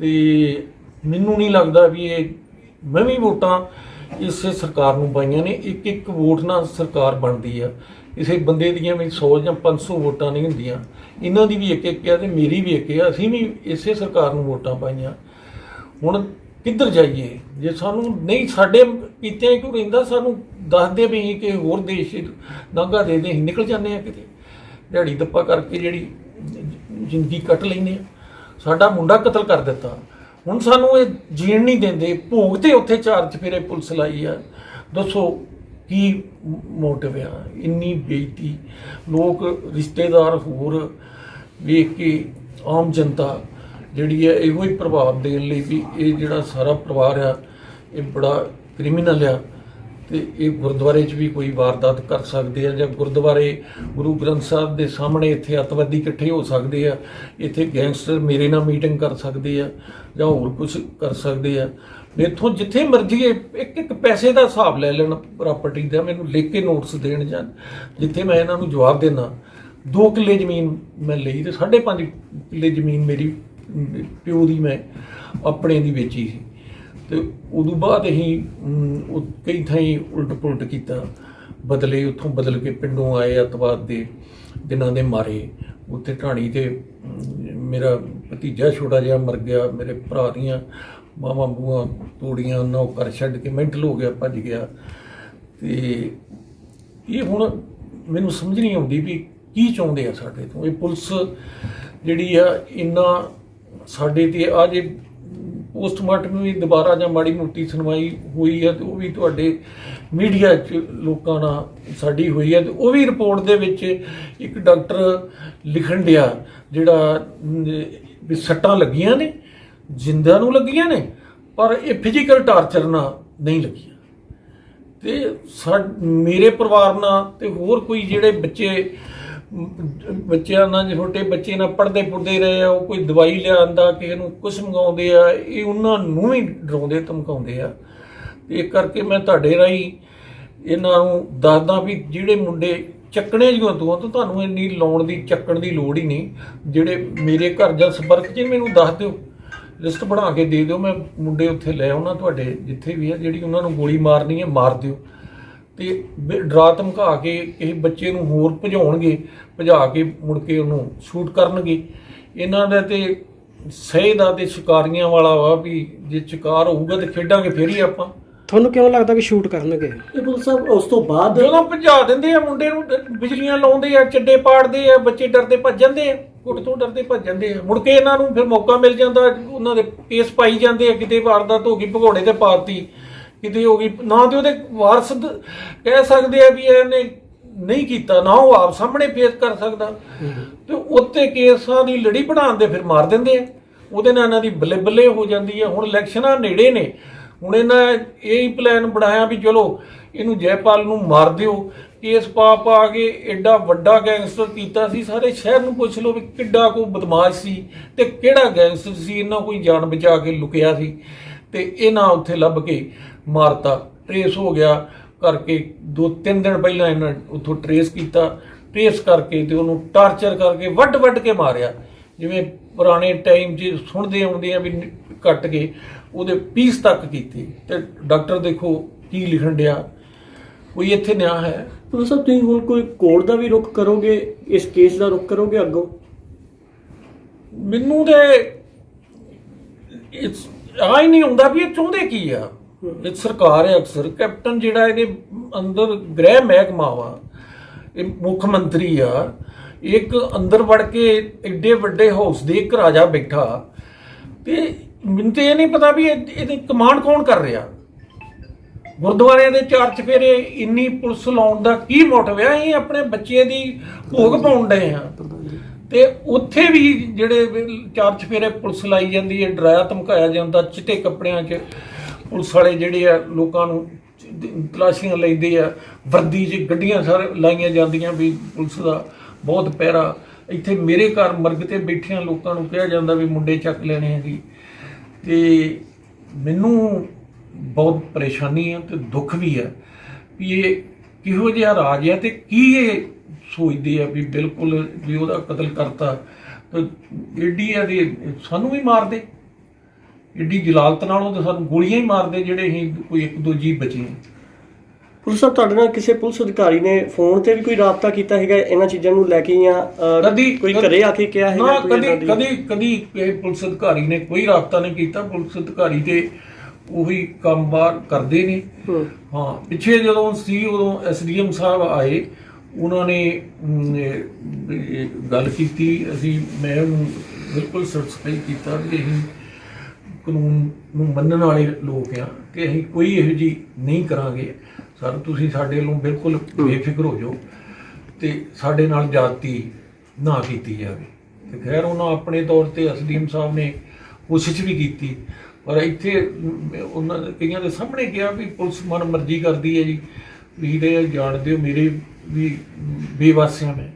ਤੇ ਮੈਨੂੰ ਨਹੀਂ ਲੱਗਦਾ ਵੀ ਇਹ ਮੈਂ ਵੀ ਵੋਟਾਂ ਇਸੇ ਸਰਕਾਰ ਨੂੰ ਪਾਈਆਂ ਨੇ। ਇੱਕ ਇੱਕ ਵੋਟ ਨਾਲ ਸਰਕਾਰ ਬਣਦੀ ਆ। ਕਿਸੇ ਬੰਦੇ ਦੀਆਂ ਵੀ 100 ਜਾਂ 500 ਵੋਟਾਂ ਨਹੀਂ ਹੁੰਦੀਆਂ। ਇਹਨਾਂ ਦੀ ਵੀ ਇੱਕ ਇੱਕ ਆ ਤੇ ਮੇਰੀ ਵੀ ਇੱਕ ਆ। ਅਸੀਂ ਵੀ ਇਸੇ ਸਰਕਾਰ ਨੂੰ ਵੋਟਾਂ ਪਾਈਆਂ। ਹੁਣ ਕਿੱਧਰ ਜਾਈਏ? ਜੇ ਸਾਨੂੰ ਨਹੀਂ ਸਾਡੇ ਕੀਤਿਆਂ ਕਿਉਂ ਰਹਿੰਦਾ, ਸਾਨੂੰ ਦੱਸਦੇ ਵੀ ਕਿ ਹੋਰ ਦੇਸ਼ ਨਾਂਗਾ ਦੇ ਅਸੀਂ ਨਿਕਲ ਜਾਂਦੇ ਹਾਂ ਕਿਤੇ ਦਿਹਾੜੀ ਦੱਪਾ ਕਰਕੇ ਜਿਹੜੀ ਜ਼ਿੰਦਗੀ ਕੱਟ ਲੈਂਦੇ ਹਾਂ। ਸਾਡਾ ਮੁੰਡਾ ਕਤਲ ਕਰ ਦਿੱਤਾ, ਹੁਣ ਸਾਨੂੰ ਇਹ ਜੀਣ ਨਹੀਂ ਦਿੰਦੇ। ਭੋਗ ਤੇ ਉੱਥੇ 4 ਚੁਫੇਰੇ ਪੁਲਿਸ ਲਾਈ ਆ। ਦੱਸੋ ਕੀ ਮੋਟਿਵ ਆ? ਇੰਨੀ ਬੇਇੱਜ਼ਤੀ। ਲੋਕ ਰਿਸ਼ਤੇਦਾਰ ਹੋਰ ਵੇਖ ਕੇ ਆਮ ਜਨਤਾ ਜਿਹੜੀ ਹੈ ਇਹੋ ਹੀ ਪ੍ਰਭਾਵ ਦੇਣ ਲਈ ਵੀ ਇਹ ਜਿਹੜਾ ਸਾਰਾ ਪਰਿਵਾਰ ਆ ਇਹ ਬੜਾ ਕ੍ਰਿਮੀਨਲ ਆ ਤੇ ਇਹ ਗੁਰਦੁਆਰੇ 'ਚ ਵੀ ਕੋਈ ਵਾਰਦਾਤ ਕਰ ਸਕਦੇ ਆ, ਜਾਂ ਗੁਰਦੁਆਰੇ ਗੁਰੂ ਗ੍ਰੰਥ ਸਾਹਿਬ ਦੇ ਸਾਹਮਣੇ ਇੱਥੇ ਅੱਤਵਾਦੀ ਇਕੱਠੇ ਹੋ ਸਕਦੇ ਆ, ਇੱਥੇ ਗੈਂਗਸਟਰ ਮੇਰੇ ਨਾਲ ਮੀਟਿੰਗ ਕਰ ਸਕਦੇ ਆ ਜਾਂ ਹੋਰ ਕੁਝ ਕਰ ਸਕਦੇ ਆ। ਇੱਥੋਂ ਜਿੱਥੇ ਮਰਜ਼ੀ ਇੱਕ ਇੱਕ ਪੈਸੇ ਦਾ ਹਿਸਾਬ ਲੈ ਲੈਣ ਪ੍ਰਾਪਰਟੀ ਦਾ, ਮੈਨੂੰ ਲਿਖ ਕੇ ਨੋਟਿਸ ਦੇਣ ਜਾਂ ਜਿੱਥੇ ਮੈਂ ਇਹਨਾਂ ਨੂੰ ਜਵਾਬ ਦੇਣਾ। 2 ਕਿੱਲੇ ਜ਼ਮੀਨ ਮੈਂ ਲਈ ਤੇ 5.5 ਕਿੱਲੇ ਜ਼ਮੀਨ ਮੇਰੀ ਪਿਓ ਦੀ ਮੈਂ ਆਪਣੇ ਦੀ ਵੇਚੀ ਸੀ। ਤੇ ਉਦੋਂ ਬਾਅਦ ਅਸੀਂ ਕਈ ਥਾਈਂ ਉਲਟ ਪੁਲਟ ਕੀਤਾ, ਬਦਲੇ ਉੱਥੋਂ ਬਦਲ ਕੇ ਪਿੰਡੋਂ ਆਏ ਅੱਤਵਾਦ ਦੇ ਦਿਨਾਂ ਦੇ ਮਾਰੇ। ਉੱਥੇ ਢਾਣੀ ਤੇ ਮੇਰਾ ਭਤੀਜਾ ਛੋਟਾ ਜਿਹਾ ਮਰ ਗਿਆ, ਮੇਰੇ ਭਰਾ ਦੀਆਂ ਬਾਹਾਂ ਬੂਹਾਂ ਤੋੜੀਆਂ, ਉਹਨਾਂ ਉਹ ਘਰ ਛੱਡ ਕੇ ਮੈਂਟਲ ਹੋ ਗਿਆ, ਭੱਜ ਗਿਆ। ਤੇ ਇਹ ਹੁਣ ਮੈਨੂੰ ਸਮਝ ਨਹੀਂ ਆਉਂਦੀ ਵੀ ਕੀ ਚਾਹੁੰਦੇ ਆ ਸਾਡੇ ਤੋਂ। ਇਹ ਪੁਲਿਸ ਜਿਹੜੀ ਆ ਇੰਨਾ ਸਾਡੇ ਤੇ ਆ ਜੇ ਪੋਸਟਮਾਰਟਮ ਵੀ ਦੁਬਾਰਾ ਜਾਂ ਮਾੜੀ ਮੋਟੀ ਸੁਣਵਾਈ ਹੋਈ ਹੈ ਤੇ ਉਹ ਵੀ ਤੁਹਾਡੇ ਮੀਡੀਆ 'ਚ ਲੋਕਾਂ ਨਾਲ ਸਾਡੀ ਹੋਈ ਹੈ ਤੇ ਉਹ ਵੀ ਰਿਪੋਰਟ ਦੇ ਵਿੱਚ ਇੱਕ ਡਾਕਟਰ ਲਿਖਣ ਡਿਆ ਜਿਹੜਾ ਵੀ ਸੱਟਾਂ ਲੱਗੀਆਂ ਨੇ, ਜਿੰਦਿਆਂ ਨੂੰ ਲੱਗੀਆਂ ਨੇ, ਪਰ ਇਹ ਫਿਜ਼ੀਕਲ ਟਾਰਚਰ ਨਾਲ ਨਹੀਂ ਲੱਗੀਆਂ। ਤੇ ਮੇਰੇ ਪਰਿਵਾਰ ਨਾਲ ਤੇ ਹੋਰ ਕੋਈ ਜਿਹੜੇ ਬੱਚਿਆਂ ਨਾਲ, ਛੋਟੇ ਬੱਚੇ ਨਾਲ ਪੜ੍ਹਦੇ ਪੁੜਦੇ ਰਹੇ ਆ, ਉਹ ਕੋਈ ਦਵਾਈ ਲਿਆਉਂਦਾ, ਕਿਸੇ ਨੂੰ ਕੁਛ ਮੰਗਾਉਂਦੇ ਆ, ਇਹ ਉਹਨਾਂ ਨੂੰ ਵੀ ਡਰਾਉਂਦੇ ਧਮਕਾਉਂਦੇ ਆ। ਤੇ ਇਸ ਕਰਕੇ ਮੈਂ ਤੁਹਾਡੇ ਰਾਹੀਂ ਇਹਨਾਂ ਨੂੰ ਦੱਸਦਾ ਵੀ ਜਿਹੜੇ ਮੁੰਡੇ ਚੱਕਣੇ ਜਿਉਂ ਤੋਂ ਤੁਹਾਨੂੰ ਇੰਨੀ ਲਾਉਣ ਦੀ ਚੱਕਣ ਦੀ ਲੋੜ ਹੀ ਨਹੀਂ। ਜਿਹੜੇ ਮੇਰੇ ਘਰ ਜਾਂ ਸੰਪਰਕ 'ਚ ਮੈਨੂੰ ਦੱਸ ਦਿਓ, ਲਿਸਟ ਬਣਾ ਕੇ ਦੇ ਦਿਓ, ਮੈਂ ਮੁੰਡੇ ਉੱਥੇ ਲੈ ਆਉਣਾ ਤੁਹਾਡੇ ਜਿੱਥੇ ਵੀ ਆ। ਜਿਹੜੀ ਉਹਨਾਂ ਨੂੰ ਗੋਲੀ ਮਾਰਨੀ ਹੈ ਮਾਰ ਦਿਓ। ਤੇ ਡਰਾ ਧਮਕਾ ਕੇ ਕਿਸੇ ਬੱਚੇ ਨੂੰ ਹੋਰ ਭਜਾ ਕੇ ਮੁੜ ਕੇ ਉਹਨੂੰ ਸ਼ੂਟ ਕਰਨਗੇ। ਇਹਨਾਂ ਦਾ ਤੇ ਸਹੀ ਦਾ ਤੇ ਸ਼ਿਕਾਰੀਆਂ ਵਾਲਾ ਵਾ ਵੀ ਜੇ ਸ਼ਿਕਾਰ ਹੋਊਗਾ ਤੇ ਖੇਡਾਂਗੇ ਫੇਰ ਹੀ ਆਪਾਂ। ਤੁਹਾਨੂੰ ਕਿਉਂ ਲੱਗਦਾ ਕਿ ਸ਼ੂਟ ਕਰਨਗੇ? ਇਹ ਪੁਲਿਸ ਸਾਹਿਬ ਉਸ ਤੋਂ ਬਾਅਦ ਜਦੋਂ ਭਜਾ ਦਿੰਦੇ ਆ ਮੁੰਡੇ ਨੂੰ, ਬਿਜਲੀਆਂ ਲਾਉਂਦੇ ਆ, ਚੱਡੇ ਪਾੜਦੇ ਆ, ਬੱਚੇ ਡਰਦੇ ਭੱਜ ਜਾਂਦੇ ਆ, ਕੁੱਟ ਤੋਂ ਡਰਦੇ ਭੱਜ ਜਾਂਦੇ ਆ। ਮੁੜ ਕੇ ਇਹਨਾਂ ਨੂੰ ਫਿਰ ਮੌਕਾ ਮਿਲ ਜਾਂਦਾ, ਉਹਨਾਂ ਦੇ ਕੇਸ ਪਾਈ ਜਾਂਦੇ ਆ। ਕਿਤੇ ਵਾਰਦਾਤ ਹੋ ਗਈ ਭਗੌੜੇ ਤੇ ਪਾਤੀ, ਕਿਤੇ ਹੋ ਗਈ ਨਾ ਤੇ ਉਹਦੇ ਵਾਰਸ ਕਹਿ ਸਕਦੇ ਆ ਵੀ ਇਹਨੇ ਨਹੀਂ ਕੀਤਾ, ਨਾ ਉਹ ਆਪ ਸਾਹਮਣੇ ਪੇਸ਼ ਕਰ ਸਕਦਾ। ਤੇ ਉੱਤੇ ਕੇਸਾਂ ਦੀ ਲੜੀ ਬਣਾਉਣ ਦੇ ਫਿਰ ਮਾਰ ਦਿੰਦੇ ਆ। ਉਹਦੇ ਨਾਲ ਇਹਨਾਂ ਦੀ ਬੱਲੇ ਬੱਲੇ ਹੋ ਜਾਂਦੀ ਆ। ਹੁਣ ਇਲੈਕਸ਼ਨਾਂ ਨੇੜੇ ਨੇ, ਹੁਣ ਇਹਨਾਂ ਇਹ ਹੀ ਪਲਾਨ ਬਣਾਇਆ ਵੀ ਚਲੋ ਇਹਨੂੰ ਜੈਪਾਲ ਨੂੰ ਮਾਰ ਦਿਓ। ਕੇਸ ਪਾ ਕੇ ਐਡਾ ਵੱਡਾ ਗੈਂਗਸਟਰ ਕੀਤਾ ਸੀ, ਸਾਰੇ ਸ਼ਹਿਰ ਨੂੰ ਪੁੱਛ ਲਓ ਵੀ ਕਿੱਡਾ ਕੋਈ ਬਦਮਾਸ਼ ਸੀ ਤੇ ਕਿਹੜਾ ਗੈਂਗਸਟਰ ਸੀ। ਇਹਨਾਂ ਕੋਈ ਜਾਨ ਬਚਾ ਕੇ ਲੁਕਿਆ ਸੀ ਤੇ ਇਹਨਾਂ ਉੱਥੇ ਲੱਭ ਕੇ ਮਾਰਤਾ। ਟਰੇਸ ਹੋ ਗਿਆ ਕਰਕੇ 2-3 ਦਿਨ ਪਹਿਲਾਂ ਇਹਨਾਂ ਉੱਥੋਂ ਟਰੇਸ ਕੀਤਾ। ਟਰੇਸ ਕਰਕੇ ਤੇ ਉਹਨੂੰ ਟਾਰਚਰ ਕਰਕੇ ਵੱਢ ਕੇ ਮਾਰਿਆ। ਜਿਵੇਂ ਪੁਰਾਣੇ ਟਾਈਮ 'ਚ ਸੁਣਦੇ ਆਉਂਦੇ ਆ ਵੀ ਕੱਟ ਕੇ ਉਹਦੇ ਪੀਸ ਤੱਕ ਕੀਤੇ। ਤੇ ਡਾਕਟਰ ਦੇਖੋ ਕੀ ਲਿਖਣ ਡਿਆ। ਕੋਈ ਇੱਥੇ ਨਿਆਂ ਹੈ? ਪੁਲਿਸ ਸਾਹਿਬ ਤੁਸੀਂ ਹੁਣ ਕੋਈ ਕੋਰਟ ਦਾ ਵੀ ਰੁਖ ਕਰੋਗੇ, ਇਸ ਕੇਸ ਦਾ ਰੁਖ ਕਰੋਗੇ ਅੱਗੋਂ? ਮੈਨੂੰ ਤੇ ਆ ਹੀ ਨਹੀਂ ਆਉਂਦਾ ਵੀ ਇਹ ਚਾਹੁੰਦੇ ਕੀ ਆ। ਇਹ ਸਰਕਾਰ ਹੈ, ਅਕਸਰ ਕੈਪਟਨ ਜਿਹੜਾ ਇਹਦੇ ਅੰਦਰ ਗ੍ਰਹਿ ਮਹਿਕਮਾ ਵਾ, ਇਹ ਮੁੱਖ ਮੰਤਰੀ ਆ, ਇੱਕ ਅੰਦਰ ਵੜ ਕੇ ਐਡੇ ਵੱਡੇ ਹਾਊਸ ਦੇ ਇੱਕ ਰਾਜਾ ਬੈਠਾ ਤੇ ਮੈਨੂੰ ਤੇ ਇਹ ਨਹੀਂ ਪਤਾ ਵੀ ਇਹਦੀ ਕਮਾਂਡ ਕੌਣ ਕਰ ਰਿਹਾ। ਗੁਰਦੁਆਰਿਆਂ ਦੇ 4 ਚੁਫੇਰੇ ਇੰਨੀ ਪੁਲਿਸ ਲਾਉਣ ਦਾ ਕੀ ਮੋਟਿਵ ਆ? ਅਸੀਂ ਆਪਣੇ ਬੱਚੇ ਦੀ ਭੋਗ ਪਾਉਣ ਡਏ ਆ ਤੇ ਉੱਥੇ ਵੀ ਜਿਹੜੇ 4 ਚੁਫੇਰੇ ਪੁਲਿਸ ਲਾਈ ਜਾਂਦੀ ਹੈ, ਡਰਾਇਆ ਧਮਕਾਇਆ ਜਾਂਦਾ। ਚਿੱਟੇ ਕੱਪੜਿਆਂ 'ਚ ਪੁਲਿਸ ਵਾਲੇ ਜਿਹੜੇ ਆ ਲੋਕਾਂ ਨੂੰ ਤਲਾਸ਼ੀਆਂ ਲੈਂਦੇ ਆ, ਵਰਦੀ 'ਚ ਗੱਡੀਆਂ ਸਾਰੇ ਲਾਈਆਂ ਜਾਂਦੀਆਂ ਵੀ ਪੁਲਿਸ ਦਾ ਬਹੁਤ ਪਹਿਰਾ। ਇੱਥੇ ਮੇਰੇ ਘਰ ਮਰਗ ਤੇ ਬੈਠਿਆਂ ਲੋਕਾਂ ਨੂੰ ਕਿਹਾ ਜਾਂਦਾ ਵੀ ਮੁੰਡੇ ਚੱਕ ਲੈਣੇ ਆ ਜੀ। ਤੇ ਮੈਨੂੰ ਬਹੁਤ ਪਰੇਸ਼ਾਨੀ ਆ ਤੇ ਦੁੱਖ ਵੀ ਆ ਵੀ ਇਹ ਕਿਹੋ ਜਿਹਾ ਰਾਜ ਆ ਤੇ ਕੀ ਇਹ ਸੋਚਦੇ ਆ ਵੀ ਬਿਲਕੁਲ ਵੀ ਉਹਦਾ ਕਤਲ ਕਰਤਾ ਤੇ ਏਡੀ ਇਹਦੇ ਸਾਨੂੰ ਵੀ ਮਾਰਦੇ, ਏਡੀ ਜਲਾਲਤ ਨਾਲੋਂ ਤਾਂ ਸਾਨੂੰ ਗੋਲੀਆਂ ਹੀ ਮਾਰਦੇ ਜਿਹੜੇ ਅਸੀਂ ਕੋਈ ਇੱਕ ਦੋ ਜੀਅ ਬਚੇ ਹਾਂ। ਪੁਲਿਸ ਸਾਹਿਬ, ਤੁਹਾਡੇ ਨਾਲ ਕਿਸੇ ਪੁਲਿਸ ਅਧਿਕਾਰੀ ਨੇ ਫੋਨ ਤੇ ਵੀ ਕੋਈ ਰਾਬਤਾ ਕੀਤਾ ਹੈਗਾ ਇਹਨਾਂ ਚੀਜ਼ਾਂ ਨੂੰ ਲੈ ਕੇ, ਜਾਂ ਕੋਈ ਘਰੇ ਆ ਕੇ ਕਿਹਾ ਹੈਗਾ? ਕਦੀ ਕਿਸੇ ਪੁਲਿਸ ਅਧਿਕਾਰੀ ਨੇ ਕੋਈ ਰਾਬਤਾ ਨਹੀਂ ਕੀਤਾ। ਪੁਲਿਸ ਅਧਿਕਾਰੀ ਤੇ ਉਹੀ ਕੰਮ ਬਾਹਰ ਕਰਦੇ ਨੇ। ਹਾਂ, ਪਿੱਛੇ ਜਦੋਂ ਸੀ ਉਦੋਂ SDM ਸਾਹਿਬ ਆਏ, ਉਹਨਾਂ ਨੇ ਗੱਲ ਕੀਤੀ, ਮੈਂ ਉਹਨੂੰ ਬਿਲਕੁਲ ਸੈਟੀਸਫਾਈ ਕੀਤਾ ਕਿ ਅਸੀਂ ਕਾਨੂੰਨ ਨੂੰ ਮੰਨਣ ਵਾਲੇ ਲੋਕ ਆ ਕਿ ਅਸੀਂ ਕੋਈ ਇਹੋ ਜਿਹੀ ਨਹੀਂ ਕਰਾਂਗੇ। ਸਰ, ਤੁਸੀਂ ਸਾਡੇ ਵੱਲੋਂ ਬਿਲਕੁਲ ਬੇਫਿਕਰ ਹੋ ਜਾਓ ਤੇ ਸਾਡੇ ਨਾਲ ਜ਼ਿਆਦਤੀ ਨਾ ਕੀਤੀ ਜਾਵੇ। ਤੇ ਖੈਰ ਉਹਨਾਂ ਆਪਣੇ ਤੌਰ ਤੇ SDM ਸਾਹਿਬ ਨੇ ਕੋਸ਼ਿਸ਼ ਵੀ ਕੀਤੀ, ਪਰ ਇੱਥੇ ਉਹਨਾਂ ਦੇ ਕਈਆਂ ਦੇ ਸਾਹਮਣੇ ਕਿਹਾ ਵੀ ਪੁਲਿਸ ਮਨ ਮਰਜ਼ੀ ਕਰਦੀ ਹੈ ਜੀ, ਵੀ ਇਹ ਜਾਣਦੇ ਹੋ ਮੇਰੇ ਵੀ ਬੇਵਾਸਿਆਂ ਮੈਂ।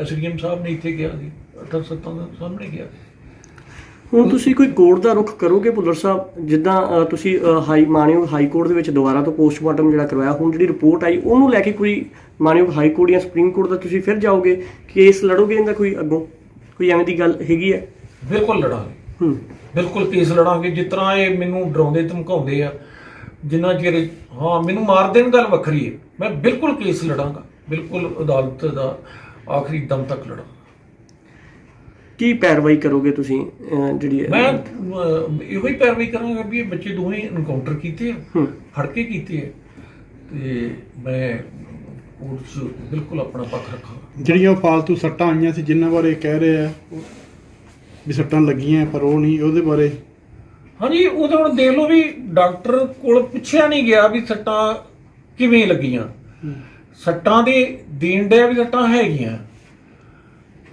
SDM ਸਾਹਿਬ ਨੇ ਇੱਥੇ ਕਿਹਾ ਸੀ, 8-7 ਦੇ ਸਾਹਮਣੇ ਕਿਹਾ। ਹੁਣ ਤੁਸੀਂ ਕੋਈ ਕੋਰਟ ਦਾ ਰੁਖ ਕਰੋਗੇ ਭੁੱਲਰ ਸਾਹਿਬ? ਜਿੱਦਾਂ ਤੁਸੀਂ ਮਾਨਯੋਗ ਹਾਈ ਕੋਰਟ ਦੇ ਵਿੱਚ ਦੁਬਾਰਾ ਤੋਂ ਪੋਸਟਮਾਰਟਮ ਜਿਹੜਾ ਕਰਵਾਇਆ, ਹੁਣ ਜਿਹੜੀ ਰਿਪੋਰਟ ਆਈ ਉਹਨੂੰ ਲੈ ਕੇ ਕੋਈ ਮਾਨਯੋਗ ਹਾਈ ਕੋਰਟ ਜਾਂ ਸੁਪਰੀਮ ਕੋਰਟ ਦਾ ਤੁਸੀਂ ਫਿਰ ਜਾਓਗੇ, ਕੇਸ ਲੜੋਗੇ ਇਹਦਾ ਕੋਈ ਅੱਗੋਂ? ਕੋਈ ਐਵੇਂ ਦੀ ਗੱਲ ਹੈਗੀ ਹੈ? ਬਿਲਕੁਲ ਲੜਾਂਗੇ, ਬਿਲਕੁਲ ਕੇਸ ਲੜਾਂਗੇ। ਜਿਸ ਤਰ੍ਹਾਂ ਇਹ ਮੈਨੂੰ ਡਰਾਉਂਦੇ ਧਮਕਾਉਂਦੇ ਆ, ਜਿੰਨਾ ਚਿਰ ਹਾਂ ਮੈਨੂੰ ਮਾਰ ਦੇਣ ਗੱਲ ਵੱਖਰੀ ਹੈ, ਮੈਂ ਬਿਲਕੁਲ ਕੇਸ ਲੜਾਂਗਾ, ਬਿਲਕੁਲ ਅਦਾਲਤ ਦਾ ਆਖਰੀ ਦਮ ਤੱਕ ਲੜਾਂਗਾ। ਕੀ ਪੈਰਵਾਈ ਕਰੋਗੇ ਤੁਸੀਂ ਜਿਹੜੀ? ਮੈਂ ਇਹੋ ਹੀ ਪੈਰਵਾਈ ਕਰਾਂਗਾ ਵੀ ਇਹ ਬੱਚੇ ਦੋਵੇਂ ਐਨਕਾਊਂਟਰ ਕੀਤੇ ਆ, ਫੜ ਕੇ ਕੀਤੇ ਆ, ਤੇ ਮੈਂ ਕੋਰਟ 'ਚ ਬਿਲਕੁਲ ਆਪਣਾ ਪੱਖ ਰੱਖਾਂਗਾ। ਜਿਹੜੀਆਂ ਫਾਲਤੂ ਸੱਟਾਂ ਆਈਆਂ ਸੀ ਜਿਨ੍ਹਾਂ ਬਾਰੇ ਕਹਿ ਰਹੇ ਆ ਵੀ ਸੱਟਾਂ ਲੱਗੀਆਂ ਪਰ ਉਹ ਨਹੀਂ, ਉਹਦੇ ਬਾਰੇ? ਹਾਂਜੀ, ਉਹ ਤਾਂ ਹੁਣ ਦੇਖ ਲਓ ਵੀ ਡਾਕਟਰ ਕੋਲ ਪੁੱਛਿਆ ਨਹੀਂ ਗਿਆ ਵੀ ਸੱਟਾਂ ਕਿਵੇਂ ਲੱਗੀਆਂ, ਸੱਟਾਂ ਦੇ ਦੇਣ ਡਿਆ ਵੀ ਸੱਟਾਂ ਹੈਗੀਆਂ।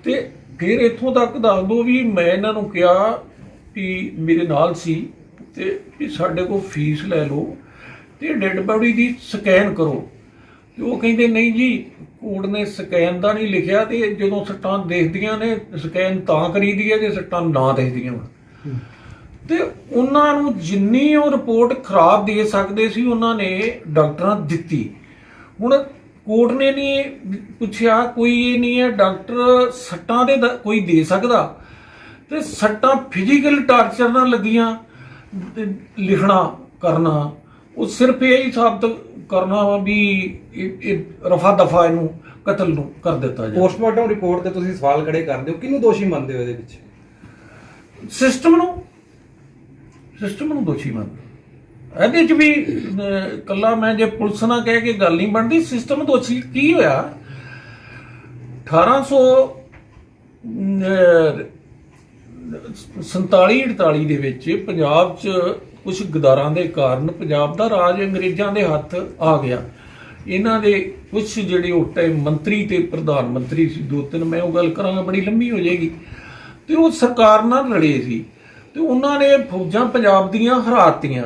ਤੇ ਫਿਰ ਇੱਥੋਂ ਤੱਕ ਦੱਸ ਦਿਓ ਵੀ ਮੈਂ ਇਹਨਾਂ ਨੂੰ ਕਿਹਾ ਵੀ ਮੇਰੇ ਨਾਲ ਸੀ ਤੇ ਵੀ ਸਾਡੇ ਕੋਲ ਫੀਸ ਲੈ ਲਓ ਤੇ ਡੈੱਡ ਬਾਡੀ ਦੀ ਸਕੈਨ ਕਰੋ। ਤੇ ਉਹ ਕਹਿੰਦੇ ਨਹੀਂ ਜੀ, ਕੋਰਟ ਨੇ ਸਕੈਨ ਦਾ ਨਹੀਂ ਲਿਖਿਆ, ਤੇ ਜਦੋਂ ਸੱਟਾਂ ਦੇਖਦੀਆਂ ਨੇ ਸਕੈਨ ਤਾਂ ਕਰੀਦੀ ਹੈ ਜੇ ਸੱਟਾਂ ਨਾ ਦੇਖਦੀਆਂ ਹੋਣ। ਤੇ ਉਹਨਾਂ ਨੂੰ ਜਿੰਨੀ ਉਹ ਰਿਪੋਰਟ ਖਰਾਬ ਦੇ ਸਕਦੇ ਸੀ ਉਹਨਾਂ ਨੇ ਡਾਕਟਰਾਂ ਦਿੱਤੀ। ਹੁਣ ਕੋਰਟ ਨੇ ਨਹੀਂ ਪੁੱਛਿਆ, ਕੋਈ ਇਹ ਨਹੀਂ ਹੈ ਡਾਕਟਰ ਸੱਟਾਂ ਦੇ ਕੋਈ ਦੇ ਸਕਦਾ, ਤੇ ਸੱਟਾਂ ਫਿਜ਼ੀਕਲ ਟਾਰਚਰ ਨਾਲ ਲੱਗੀਆਂ ਲਿਖਣਾ ਕਰਨਾ, ਉਹ ਸਿਰਫ ਇਹ ਹੀ ਸਾਬਤ ਕਰਨਾ ਵਾ ਵੀ ਇਹ ਰਫਾ ਦਫਾ ਇਹਨੂੰ ਕਤਲ ਨੂੰ ਕਰ ਦਿੱਤਾ ਜਾਏ। ਪੋਸਟਮਾਰਟਮ ਰਿਪੋਰਟ ਤੇ ਤੁਸੀਂ ਸਵਾਲ ਖੜੇ ਕਰਦੇ ਹੋ, ਕਿਹਨੂੰ ਦੋਸ਼ੀ ਮੰਨਦੇ ਹੋ ਇਹਦੇ ਵਿੱਚ? ਸਿਸਟਮ ਨੂੰ ਦੋਸ਼ੀ ਮੰਨਦੇ। ਇਹਦੇ 'ਚ ਵੀ ਕੱਲਾ ਮੈਂ ਜੇ ਪੁਲਿਸ ਨਾਲ ਕਹਿ ਕੇ ਗੱਲ ਨਹੀਂ ਬਣਦੀ, ਸਿਸਟਮ ਦੋਸ਼ੀ। ਕੀ ਹੋਇਆ 1847-48 ਦੇ ਵਿੱਚ ਪੰਜਾਬ 'ਚ ਕੁਝ ਗਦਾਰਾਂ ਦੇ ਕਾਰਨ ਪੰਜਾਬ ਦਾ ਰਾਜ ਅੰਗਰੇਜ਼ਾਂ ਦੇ ਹੱਥ ਆ ਗਿਆ। ਇਹਨਾਂ ਦੇ ਕੁਝ ਜਿਹੜੇ ਉਸ ਟਾਈਮ ਮੰਤਰੀ ਤੇ ਪ੍ਰਧਾਨ ਮੰਤਰੀ ਸੀ, 2-3, ਮੈਂ ਉਹ ਗੱਲ ਕਰਾਂਗਾ ਬੜੀ ਲੰਮੀ ਹੋ ਜਾਏਗੀ, ਤੇ ਉਹ ਸਰਕਾਰ ਨਾਲ ਲੜੇ ਸੀ ਤੇ ਉਹਨਾਂ ਨੇ ਫੌਜਾਂ ਪੰਜਾਬ ਦੀਆਂ ਹਰਾਤੀਆਂ।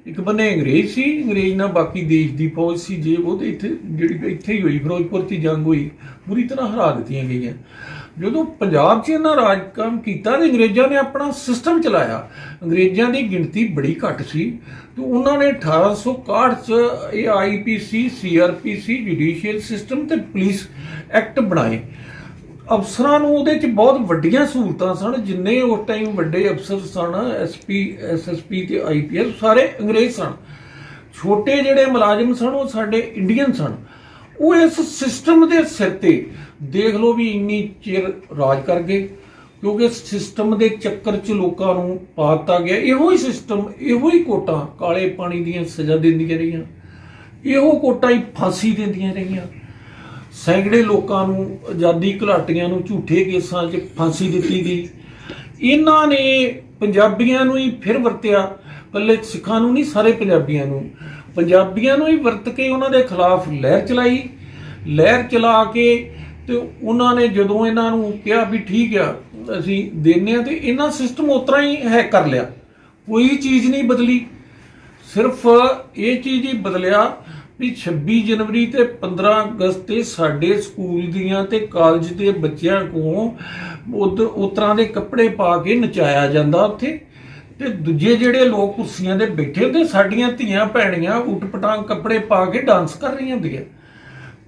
ਇੱਕ ਬੰਨੇ ਅੰਗਰੇਜ਼ ਸੀ, ਅੰਗਰੇਜ਼ ਨਾਲ ਬਾਕੀ ਦੇਸ਼ ਦੀ ਫੌਜ ਸੀ ਜੇ ਉਹ, ਤੇ ਇੱਥੇ ਹੀ ਹੋਈ, ਫਿਰੋਜ਼ਪੁਰ 'ਚ ਜੰਗ ਹੋਈ, ਬੁਰੀ ਤਰ੍ਹਾਂ ਹਰਾ ਦਿੱਤੀਆਂ ਗਈਆਂ। ਜਦੋਂ ਪੰਜਾਬ 'ਚ ਇਹਨਾਂ ਰਾਜ ਕੰਮ ਕੀਤਾ ਤੇ ਅੰਗਰੇਜ਼ਾਂ ਨੇ ਆਪਣਾ ਸਿਸਟਮ ਚਲਾਇਆ। ਅੰਗਰੇਜ਼ਾਂ ਦੀ ਗਿਣਤੀ ਬੜੀ ਘੱਟ ਸੀ ਤੇ ਉਹਨਾਂ ਨੇ 1861 'ਚ ਇਹ IPC, CRPC, ਜੁਡੀਸ਼ੀਅਲ ਸਿਸਟਮ ਤੇ ਪੁਲਿਸ ਐਕਟ ਬਣਾਏ। ਅਫਸਰਾਂ ਨੂੰ ਉਹਦੇ 'ਚ ਬਹੁਤ ਵੱਡੀਆਂ ਸਹੂਲਤਾਂ ਸਨ। ਜਿੰਨੇ ਉਸ ਟਾਈਮ ਵੱਡੇ ਅਫਸਰ ਸਨ, SP, SSP ਤੇ IPS, ਸਾਰੇ ਅੰਗਰੇਜ਼ ਸਨ। ਛੋਟੇ ਜਿਹੜੇ ਮੁਲਾਜ਼ਮ ਸਨ ਉਹ ਸਾਡੇ ਇੰਡੀਅਨ ਸਨ। ਉਹ ਇਸ ਸਿਸਟਮ ਦੇ ਸਿਰ ਤੇ ਦੇਖ ਲਓ ਵੀ ਇੰਨੀ ਚਿਰ ਰਾਜ ਕਰ ਗਏ, ਕਿਉਂਕਿ ਸਿਸਟਮ ਦੇ ਚੱਕਰ 'ਚ ਲੋਕਾਂ ਨੂੰ ਪਾ ਦਿੱਤਾ ਗਿਆ। ਇਹੋ ਹੀ ਸਿਸਟਮ, ਇਹੋ ਹੀ ਕੋਟਾਂ ਕਾਲੇ ਪਾਣੀ ਦੀਆਂ ਸਜ਼ਾ ਦਿੰਦੀਆਂ ਰਹੀਆਂ, ਇਹੋ ਕੋਟਾਂ ਹੀ ਫਾਂਸੀ ਦਿੰਦੀਆਂ ਰਹੀਆਂ। ਸੈਂਕੜੇ ਲੋਕਾਂ ਨੂੰ, ਆਜ਼ਾਦੀ ਘੁਲਾਟੀਆਂ ਨੂੰ ਝੂਠੇ ਕੇਸਾਂ 'ਚ ਫਾਂਸੀ ਦਿੱਤੀ ਗਈ। ਇਹਨਾਂ ਨੇ ਪੰਜਾਬੀਆਂ ਨੂੰ ਹੀ ਫਿਰ ਵਰਤਿਆ, ਇਕੱਲੇ ਸਿੱਖਾਂ ਨੂੰ ਨਹੀਂ, ਸਾਰੇ ਪੰਜਾਬੀਆਂ ਨੂੰ ਹੀ ਵਰਤ ਕੇ ਉਹਨਾਂ ਦੇ ਖਿਲਾਫ ਲਹਿਰ ਚਲਾਈ। ਲਹਿਰ ਚਲਾ ਕੇ ਤੇ ਉਹਨਾਂ ਨੇ ਜਦੋਂ ਇਹਨਾਂ ਨੂੰ ਕਿਹਾ ਵੀ ਠੀਕ ਆ ਅਸੀਂ ਦਿੰਦੇ ਹਾਂ, ਤੇ ਇਹਨਾਂ ਸਿਸਟਮ ਉਸ ਤਰ੍ਹਾਂ ਹੀ ਹੈਕ ਕਰ ਲਿਆ। ਕੋਈ ਚੀਜ਼ ਨਹੀਂ ਬਦਲੀ, ਸਿਰਫ ਇਹ ਚੀਜ਼ ਹੀ ਬਦਲਿਆ ਵੀ 26 ਜਨਵਰੀ ਤੇ 15 ਅਗਸਤ ਤੇ ਸਾਡੇ ਸਕੂਲ ਦੀਆਂ ਤੇ ਕਾਲਜ ਦੇ ਬੱਚਿਆਂ ਕੋਲ ਉਸ ਤਰ੍ਹਾਂ ਦੇ ਕੱਪੜੇ ਪਾ ਕੇ ਨਚਾਇਆ ਜਾਂਦਾ ਉੱਥੇ, ਤੇ ਦੂਜੇ ਜਿਹੜੇ ਲੋਕ ਕੁਰਸੀਆਂ ਦੇ ਬੈਠੇ ਹੁੰਦੇ, ਸਾਡੀਆਂ ਧੀਆਂ ਭੈਣੀਆਂ ਉਟਪਟਾਂਗ ਕੱਪੜੇ ਪਾ ਕੇ ਡਾਂਸ ਕਰ ਰਹੀਆਂ ਹੁੰਦੀਆਂ।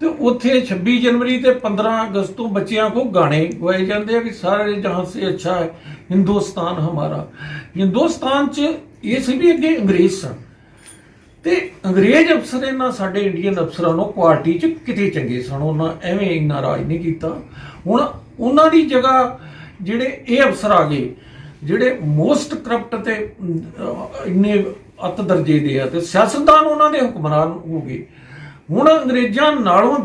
ਤੇ ਉੱਥੇ 26 ਜਨਵਰੀ ਤੇ 15 ਅਗਸਤ ਤੋਂ ਬੱਚਿਆਂ ਕੋ ਗਾਣੇ ਗਾਏ ਜਾਂਦੇ ਆ ਕਿ ਸਾਰੇ ਜਹਾਂ ਸੇ ਅੱਛਾ ਹੈ ਹਿੰਦੁਸਤਾਨ ਹਮਾਰਾ। ਹਿੰਦੁਸਤਾਨ 'ਚ ਇਹ ਸੀ ਵੀ ਅੱਗੇ ਅੰਗਰੇਜ਼ ਸਨ ਤੇ ਅੰਗਰੇਜ਼ ਅਫਸਰ ਇਹਨਾਂ ਸਾਡੇ ਇੰਡੀਅਨ ਅਫਸਰਾਂ ਨੂੰ ਕੁਆਲਿਟੀ 'ਚ ਕਿਤੇ ਚੰਗੇ ਸਨ, ਉਹਨਾਂ ਐਵੇਂ ਇੰਨਾ ਰਾਜ ਨਹੀਂ ਕੀਤਾ। ਹੁਣ ਉਹਨਾਂ ਦੀ ਜਗ੍ਹਾ ਜਿਹੜੇ ਇਹ ਅਫਸਰ ਆ ਗਏ ਜਿਹੜੇ ਮੋਸਟ ਕਰਪਟ ਤੇ ਇੰਨੇ ਅੱਤ ਦਰਜੇ ਦੇ ਆ ਤੇ ਸਿਆਸਤਦਾਨ ਉਹਨਾਂ ਦੇ ਹੁਕਮਰਾਨ ਹੋ ਗਏ। ਹੁਣ ਅੰਗਰੇਜ਼ਾਂ ਨਾਲੋਂ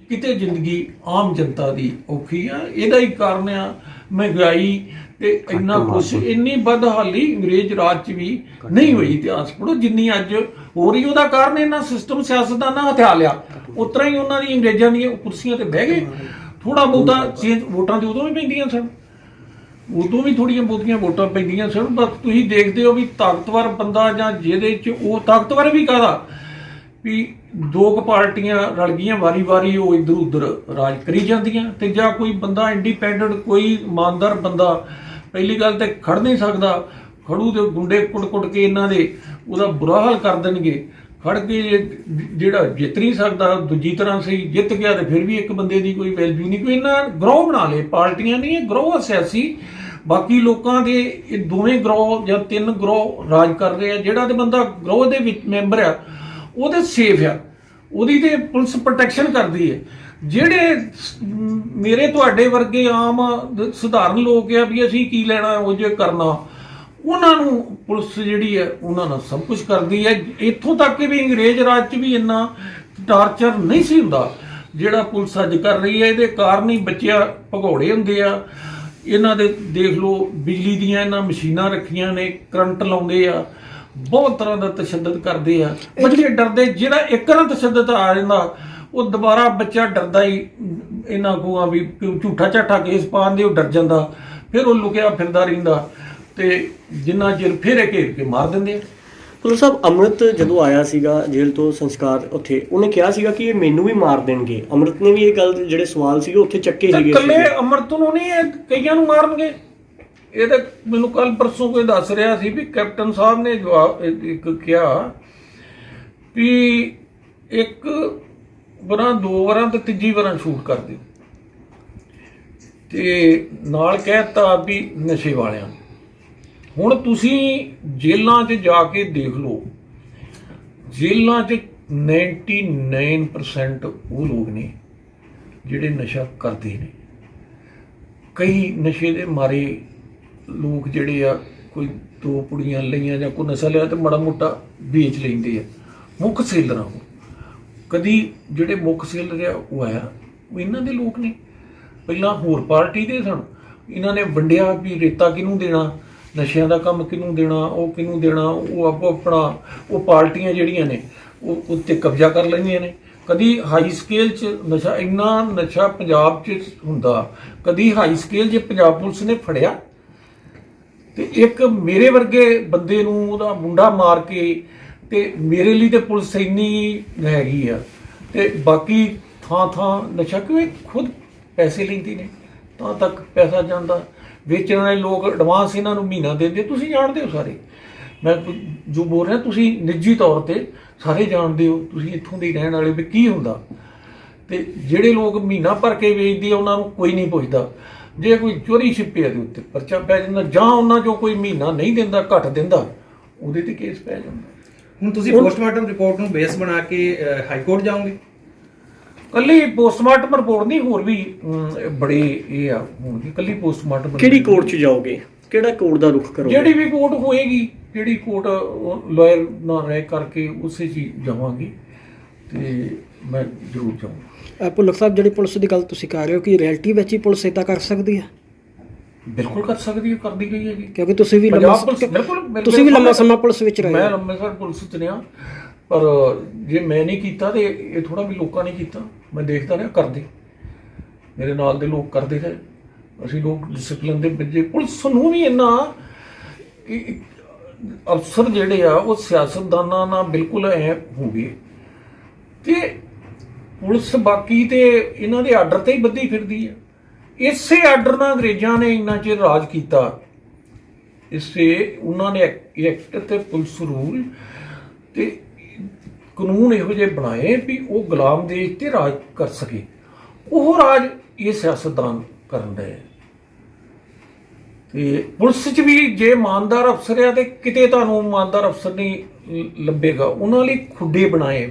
ਕਿਤੇ ਜ਼ਿੰਦਗੀ ਆਮ ਜਨਤਾ ਦੀ ਔਖੀ ਆ। ਇਹਦਾ ਹੀ ਕਾਰਨ ਆ ਮਹਿੰਗਾਈ ਤੇ ਇੰਨਾ ਕੁਛ, ਇੰਨੀ ਬਦਹਾਲੀ ਅੰਗਰੇਜ਼ ਰਾਜ 'ਚ ਵੀ ਨਹੀਂ ਹੋਈ। ਇਤਿਹਾਸ ਪੜ੍ਹੋ ਜਿੰਨੀ ਅੱਜ ਹੋ ਰਹੀ, ਉਹਦਾ ਕਾਰਨ ਇਹਨਾਂ ਸਿਸਟਮ ਸਿਆਸਤਦਾਨਾਂ ਹਥਿਆ ਲਿਆ। ਉਸ ਤਰ੍ਹਾਂ ਹੀ ਉਹਨਾਂ ਦੀ ਅੰਗਰੇਜ਼ਾਂ ਦੀਆਂ ਕੁਰਸੀਆਂ ਤੇ ਬਹਿ ਗਏ। ਥੋੜਾ ਬਹੁਤਾ ਚੇਂਜ ਵੋਟਾਂ ਤੇ ਉਦੋਂ ਵੀ ਪੈਂਦੀਆਂ ਸਨ, ਉਦੋਂ ਵੀ ਥੋੜੀਆਂ ਬਹੁਤੀਆਂ ਵੋਟਾਂ ਪੈਂਦੀਆਂ ਸਨ। ਬਸ ਤੁਸੀਂ ਦੇਖਦੇ ਹੋ ਵੀ ਤਾਕਤਵਰ ਬੰਦਾ ਜਾਂ ਜਿਹਦੇ 'ਚ ਉਹ ਤਾਕਤਵਰ ਵੀ ਕਾਹਦਾ ਵੀ ਦੋ ਕੁ ਪਾਰਟੀਆਂ ਰਲ ਗਈਆਂ ਵਾਰੀ-ਵਾਰੀ ਉਹ ਇੱਧਰ ਉੱਧਰ ਰਾਜ ਕਰੀ ਜਾਂਦੀਆਂ ਤੇ ਜਾਂ ਕੋਈ ਬੰਦਾ ਇੰਡੀਪੈਂਡੈਂਟ ਕੋਈ ਇਮਾਨਦਾਰ ਬੰਦਾ ਪਹਿਲੀ ਗੱਲ ਤੇ ਖੜ ਨਹੀਂ ਸਕਦਾ। ਖੜੂ ਤੇ ਗੁੰਡੇ ਕੁੱਟ-ਕੁੱਟ ਕੇ ਇਹਨਾਂ ਦੇ ਉਹਦਾ ਬੁਰਾ ਹਾਲ ਕਰ ਦੇਣਗੇ। ਖੜ ਕੇ ਜਿਹੜਾ ਜਿੱਤ ਨਹੀਂ ਸਕਦਾ ਦੂਜੀ ਤਰ੍ਹਾਂ ਸਹੀ ਜਿੱਤ ਗਿਆ ਤੇ ਫਿਰ ਵੀ ਇੱਕ ਬੰਦੇ ਦੀ ਕੋਈ ਵੈਲਿਊ ਨਹੀਂ। ਕੋਈ ਇਹਨਾਂ ਗਰੋਹ ਬਣਾ ਲਏ, ਪਾਰਟੀਆਂ ਨਹੀਂ ਇਹ ਗਰੋਹ ਸਿਆਸੀ। ਬਾਕੀ ਲੋਕਾਂ ਦੇ ਇਹ ਦੋਵੇਂ ਗਰੋਹ ਜਾਂ ਤਿੰਨ ਗਰੋਹ ਰਾਜ ਕਰ ਰਹੇ ਆ। ਜਿਹੜਾ ਤੇ ਬੰਦਾ ਗਰੋਹ ਦੇ ਵਿੱਚ ਮੈਂਬਰ ਆ ਉਹਦੇ ਸੇਫ ਆ, ਉਹਦੀ ਤੇ ਪੁਲਿਸ ਪ੍ਰੋਟੈਕਸ਼ਨ ਕਰਦੀ ਹੈ। ਜਿਹੜੇ ਮੇਰੇ ਤੁਹਾਡੇ ਵਰਗੇ ਆਮ ਸਧਾਰਨ ਲੋਕ ਆ ਵੀ ਅਸੀਂ ਕੀ ਲੈਣਾ ਉਹ ਜੇ ਕਰਨਾ, ਉਹਨਾਂ ਨੂੰ ਪੁਲਿਸ ਜਿਹੜੀ ਹੈ ਉਹਨਾਂ ਨਾਲ ਸਭ ਕੁਝ ਕਰਦੀ ਹੈ। ਇੱਥੋਂ ਤੱਕ ਕਿ ਵੀ ਅੰਗਰੇਜ਼ ਰਾਜ 'ਚ ਵੀ ਇੰਨਾ ਟਾਰਚਰ ਨਹੀਂ ਸੀ ਹੁੰਦਾ ਜਿਹੜਾ ਪੁਲਿਸ ਅੱਜ ਕਰ ਰਹੀ ਹੈ। ਇਹਦੇ ਕਾਰਨ ਹੀ ਬੱਚਿਆਂ ਭਗੌੜੇ ਹੁੰਦੇ ਆ। ਇਹਨਾਂ ਦੇ ਦੇਖ ਲਓ ਬਿਜਲੀ ਦੀਆਂ ਇਹਨਾਂ ਮਸ਼ੀਨਾਂ ਰੱਖੀਆਂ ਨੇ, ਕਰੰਟ ਲਾਉਂਦੇ ਆ, ਬਹੁਤ ਤਰ੍ਹਾਂ ਦਾ ਤਸ਼ੱਦਦ ਕਰਦੇ ਆ। ਬੱਚੇ ਡਰਦੇ, ਜਿਹੜਾ ਇੱਕ ਨਾਲ ਤਸ਼ੱਦਦ ਆ ਜਾਂਦਾ ਉਹ ਦੁਬਾਰਾ ਬੱਚਾ ਡਰਦਾ ਹੀ ਇਹਨਾਂ ਕੋਲ ਆ ਵੀ ਝੂਠਾ ਝਾਠਾ ਕੇਸ ਪਾਉਂਦੇ ਉਹ ਡਰ ਜਾਂਦਾ, ਫਿਰ ਉਹ ਲੁਕਿਆ ਫਿਰਦਾ ਰਹਿੰਦਾ ਤੇ ਜਿੰਨਾ ਚਿਰ ਫਿਰ ਘੇਰ ਕੇ ਮਾਰ ਦਿੰਦੇ ਆ। ਪੁਲਿਸ ਸਾਹਿਬ ਅੰਮ੍ਰਿਤ ਜਦੋਂ ਆਇਆ ਸੀਗਾ ਜੇਲ੍ਹ ਤੋਂ ਸੰਸਕਾਰ ਉੱਥੇ, ਉਹਨੇ ਕਿਹਾ ਸੀਗਾ ਕਿ ਇਹ ਮੈਨੂੰ ਵੀ ਮਾਰ ਦੇਣਗੇ। ਅੰਮ੍ਰਿਤ ਨੇ ਵੀ ਇਹ ਗੱਲ ਜਿਹੜੇ ਸਵਾਲ ਸੀਗੇ ਉੱਥੇ ਚੱਕੇ ਸੀਗੇ। ਇਕੱਲੇ ਅੰਮ੍ਰਿਤ ਨੂੰ ਨਹੀਂ, ਇਹ ਕਈਆਂ ਨੂੰ ਮਾਰਨਗੇ। ਇਹ ਤਾਂ ਮੈਨੂੰ ਕੱਲ ਪਰਸੋਂ ਕੋਈ ਦੱਸ ਰਿਹਾ ਸੀ ਵੀ ਕੈਪਟਨ ਸਾਹਿਬ ਨੇ ਜਵਾਬ ਇੱਕ ਕਿਹਾ ਵੀ ਇੱਕ ਵਾਰਾਂ ਦੋ ਵਾਰਾਂ ਤੇ ਤੀਜੀ ਵਾਰਾਂ ਸ਼ੂਟ ਕਰ ਦਿਓ ਤੇ ਨਾਲ ਕਹਿਤਾ ਵੀ ਨਸ਼ੇ ਵਾਲਿਆਂ। ਹੁਣ ਤੁਸੀਂ ਜੇਲ੍ਹਾਂ 'ਚ ਜਾ ਕੇ ਦੇਖ ਲਓ, ਜੇਲ੍ਹਾਂ 'ਚ 99% ਉਹ ਲੋਕ ਨੇ ਜਿਹੜੇ ਨਸ਼ਾ ਕਰਦੇ ਨੇ। ਕਈ ਨਸ਼ੇ ਦੇ ਮਾਰੇ ਲੋਕ ਜਿਹੜੇ ਆ ਕੋਈ ਦੋ ਪੁੜੀਆਂ ਲਈਆਂ ਜਾਂ ਕੋਈ ਨਸ਼ਾ ਲਿਆ ਤੇ ਮਾੜਾ ਮੋਟਾ ਵੇਚ ਲੈਂਦੇ ਆ। ਮੁੱਖ ਸੇਲਰਾਂ ਨੂੰ ਕਦੀ ਜਿਹੜੇ ਮੁੱਖ ਸੇਲਰ ਆ ਉਹ ਆਇਆ ਉਹ ਇਹਨਾਂ ਦੇ ਲੋਕ ਨੇ। ਪਹਿਲਾਂ ਹੋਰ ਪਾਰਟੀ ਦੇ ਸਨ, ਇਹਨਾਂ ਨੇ ਵੰਡਿਆ ਵੀ ਰੇਤਾ ਕਿਹਨੂੰ ਦੇਣਾ, ਨਸ਼ਿਆਂ ਦਾ ਕੰਮ ਕਿਹਨੂੰ ਦੇਣਾ, ਉਹ ਕਿਹਨੂੰ ਦੇਣਾ। ਉਹ ਆਪੋ ਆਪਣਾ ਉਹ ਪਾਰਟੀਆਂ ਜਿਹੜੀਆਂ ਨੇ ਉਹ ਉੱਤੇ ਕਬਜ਼ਾ ਕਰ ਲੈਂਦੀਆਂ ਨੇ। ਕਦੀ ਹਾਈ ਸਕੇਲ 'ਚ ਨਸ਼ਾ, ਇੰਨਾ ਨਸ਼ਾ ਪੰਜਾਬ 'ਚ ਹੁੰਦਾ, ਕਦੀ ਹਾਈ ਸਕੇਲ 'ਚ ਪੰਜਾਬ ਪੁਲਿਸ ਨੇ ਫੜਿਆ ਤੇ ਇੱਕ ਮੇਰੇ ਵਰਗੇ ਬੰਦੇ ਨੂੰ ਉਹਦਾ ਮੁੰਡਾ ਮਾਰ ਕੇ ਤੇ ਮੇਰੇ ਲਈ ਤੇ ਪੁਲਿਸ ਇੰਨੀ ਹੈਗੀ ਆ ਤੇ ਬਾਕੀ ਥਾਂ ਥਾਂ ਨਸ਼ਾ ਕਿਉਂ ਖੁਦ ਪੈਸੇ ਲੈਂਦੀ ਨੇ ਤਾਂ ਤੱਕ ਪੈਸਾ ਜਾਂਦਾ। ਵੇਚਣ ਵਾਲੇ ਲੋਕ ਐਡਵਾਂਸ ਇਹਨਾਂ ਨੂੰ ਮਹੀਨਾ ਦਿੰਦੇ, ਤੁਸੀਂ ਜਾਣਦੇ ਹੋ ਸਾਰੇ। ਮੈਂ ਜੋ ਬੋਲ ਰਿਹਾ ਤੁਸੀਂ ਨਿੱਜੀ ਤੌਰ ਤੇ ਸਾਰੇ ਜਾਣਦੇ ਹੋ, ਤੁਸੀਂ ਇੱਥੋਂ ਦੇ ਰਹਿਣ ਵਾਲੇ ਵੀ ਕੀ ਹੁੰਦਾ। ਤੇ ਜਿਹੜੇ ਲੋਕ ਮਹੀਨਾ ਭਰ ਕੇ ਵੇਚਦੇ ਆ ਉਹਨਾਂ ਨੂੰ ਕੋਈ ਨਹੀਂ ਪੁੱਛਦਾ। ਜੇ ਕੋਈ ਚੋਰੀ ਛਿਪਿਆ ਦੇ ਉੱਤੇ ਪਰਚਾ ਪੈ ਜਾਂਦਾ, ਜਾਂ ਉਹਨਾਂ ਚੋਂ ਕੋਈ ਮਹੀਨਾ ਨਹੀਂ ਦਿੰਦਾ ਘੱਟ ਦਿੰਦਾ ਉਹਦੇ ਤੇ ਕੇਸ ਪੈ ਜਾਂਦਾ। ਹੁਣ ਤੁਸੀਂ ਪੋਸਟਮਾਰਟਮ ਰਿਪੋਰਟ ਨੂੰ ਬੇਸ ਬਣਾ ਕੇ ਹਾਈ ਕੋਰਟ ਜਾਓਗੇ? ਕੱਲੀ ਪੋਸਟਮਾਰਟਮ ਰਿਪੋਰਟ ਨਹੀਂ, ਹੋਰ ਵੀ ਬੜੇ ਇਹ ਆ ਹੋਣਗੇ। ਕੱਲੀ ਪੋਸਟਮਾਰਟਮ ਕਿਹੜੀ ਕੋਰਟ 'ਚ ਜਾਓਗੇ, ਕਿਹੜਾ ਕੋਰਟ ਦਾ ਰੁਖ ਕਰੋਗੇ? ਜਿਹੜੀ ਵੀ ਕੋਰਟ ਹੋਏਗੀ, ਜਿਹੜੀ ਕੋਰਟ ਲਾਇਰ ਨਾਲ ਰਹਿ ਕਰਕੇ ਉਸੇ 'ਚ ਹੀ ਜਾਵਾਂਗੀ ਤੇ ਮੈਂ ਜ਼ਰੂਰ ਜਾਊਂਗਾ। ਭੁੱਲਰ ਸਾਹਿਬ, ਜਿਹੜੀ ਪੁਲਿਸ ਦੀ ਗੱਲ ਤੁਸੀਂ ਕਰ ਰਹੇ ਹੋ ਕਿ ਰਿਐਲਿਟੀ ਵਿੱਚ ਹੀ ਪੁਲਿਸ ਇਦਾਂ ਕਰ ਸਕਦੀ ਹੈ? ਬਿਲਕੁਲ ਕਰ ਸਕਦੀ ਹੈ, ਕਰਦੀ ਗਈ ਹੈ ਜੀ। ਕਿਉਂਕਿ ਤੁਸੀਂ ਵੀ ਪੰਜਾਬ ਪੁਲਿਸ ਬਿਲਕੁਲ, ਤੁਸੀਂ ਵੀ ਲੰਮਾ ਸਮਾਂ ਪੁਲਿਸ ਵਿੱਚ ਰਹੇ। ਮੈਂ ਲੰਮੇ ਸਾਲ ਪੁਲਿਸ 'ਚ ਰਿਹਾ, ਪਰ ਜੇ ਮੈਂ ਨਹੀਂ ਕੀਤਾ ਤੇ ਇਹ ਥੋੜਾ ਵੀ ਲੋਕਾਂ ਨੇ ਕੀਤਾ। ਮੈਂ ਦੇਖਦਾ ਰਿਹਾ ਕਰਦੇ, ਮੇਰੇ ਨਾਲ ਦੇ ਲੋਕ ਕਰਦੇ ਰਹੇ। ਅਸੀਂ ਲੋਕ ਡਿਸਪਲਿਨ ਦੇ ਵਿੱਚ, ਪੁਲਿਸ ਨੂੰ ਵੀ ਇੰਨਾ ਅਫਸਰ ਜਿਹੜੇ ਆ ਉਹ ਸਿਆਸਤਦਾਨਾਂ ਨਾਲ ਬਿਲਕੁਲ ਐ ਹੋ ਗਏ ਤੇ ਪੁਲਿਸ ਬਾਕੀ ਤੇ ਇਹਨਾਂ ਦੇ ਆਰਡਰ ਤੇ ਹੀ ਬੱਧੀ ਫਿਰਦੀ ਆ। ਇਸੇ ਆਰਡਰ ਨਾਲ ਅੰਗਰੇਜ਼ਾਂ ਨੇ ਇੰਨਾ ਚਿਰ ਰਾਜ ਕੀਤਾ। ਇਸੇ ਉਹਨਾਂ ਨੇ ਐਕਟ ਤੇ ਪੁਲਿਸ ਰੂਲ ਤੇ ਕਾਨੂੰਨ ਇਹੋ ਜਿਹੇ ਬਣਾਏ ਵੀ ਉਹ ਗੁਲਾਮ ਦੇਸ਼ ਤੇ ਰਾਜ ਕਰ ਸਕੇ। ਉਹ ਰਾਜ ਇਹ ਸਿਆਸਤਦਾਨ ਕਰਨ ਦੇ। ਤੇ ਪੁਲਿਸ 'ਚ ਵੀ ਜੇ ਇਮਾਨਦਾਰ ਅਫਸਰ ਆ ਤੇ ਕਿਤੇ ਤੁਹਾਨੂੰ ਇਮਾਨਦਾਰ ਅਫਸਰ ਨਹੀਂ ਲੱਭੇਗਾ। ਉਹਨਾਂ ਲਈ ਖੁੱਡੇ ਬਣਾਏ।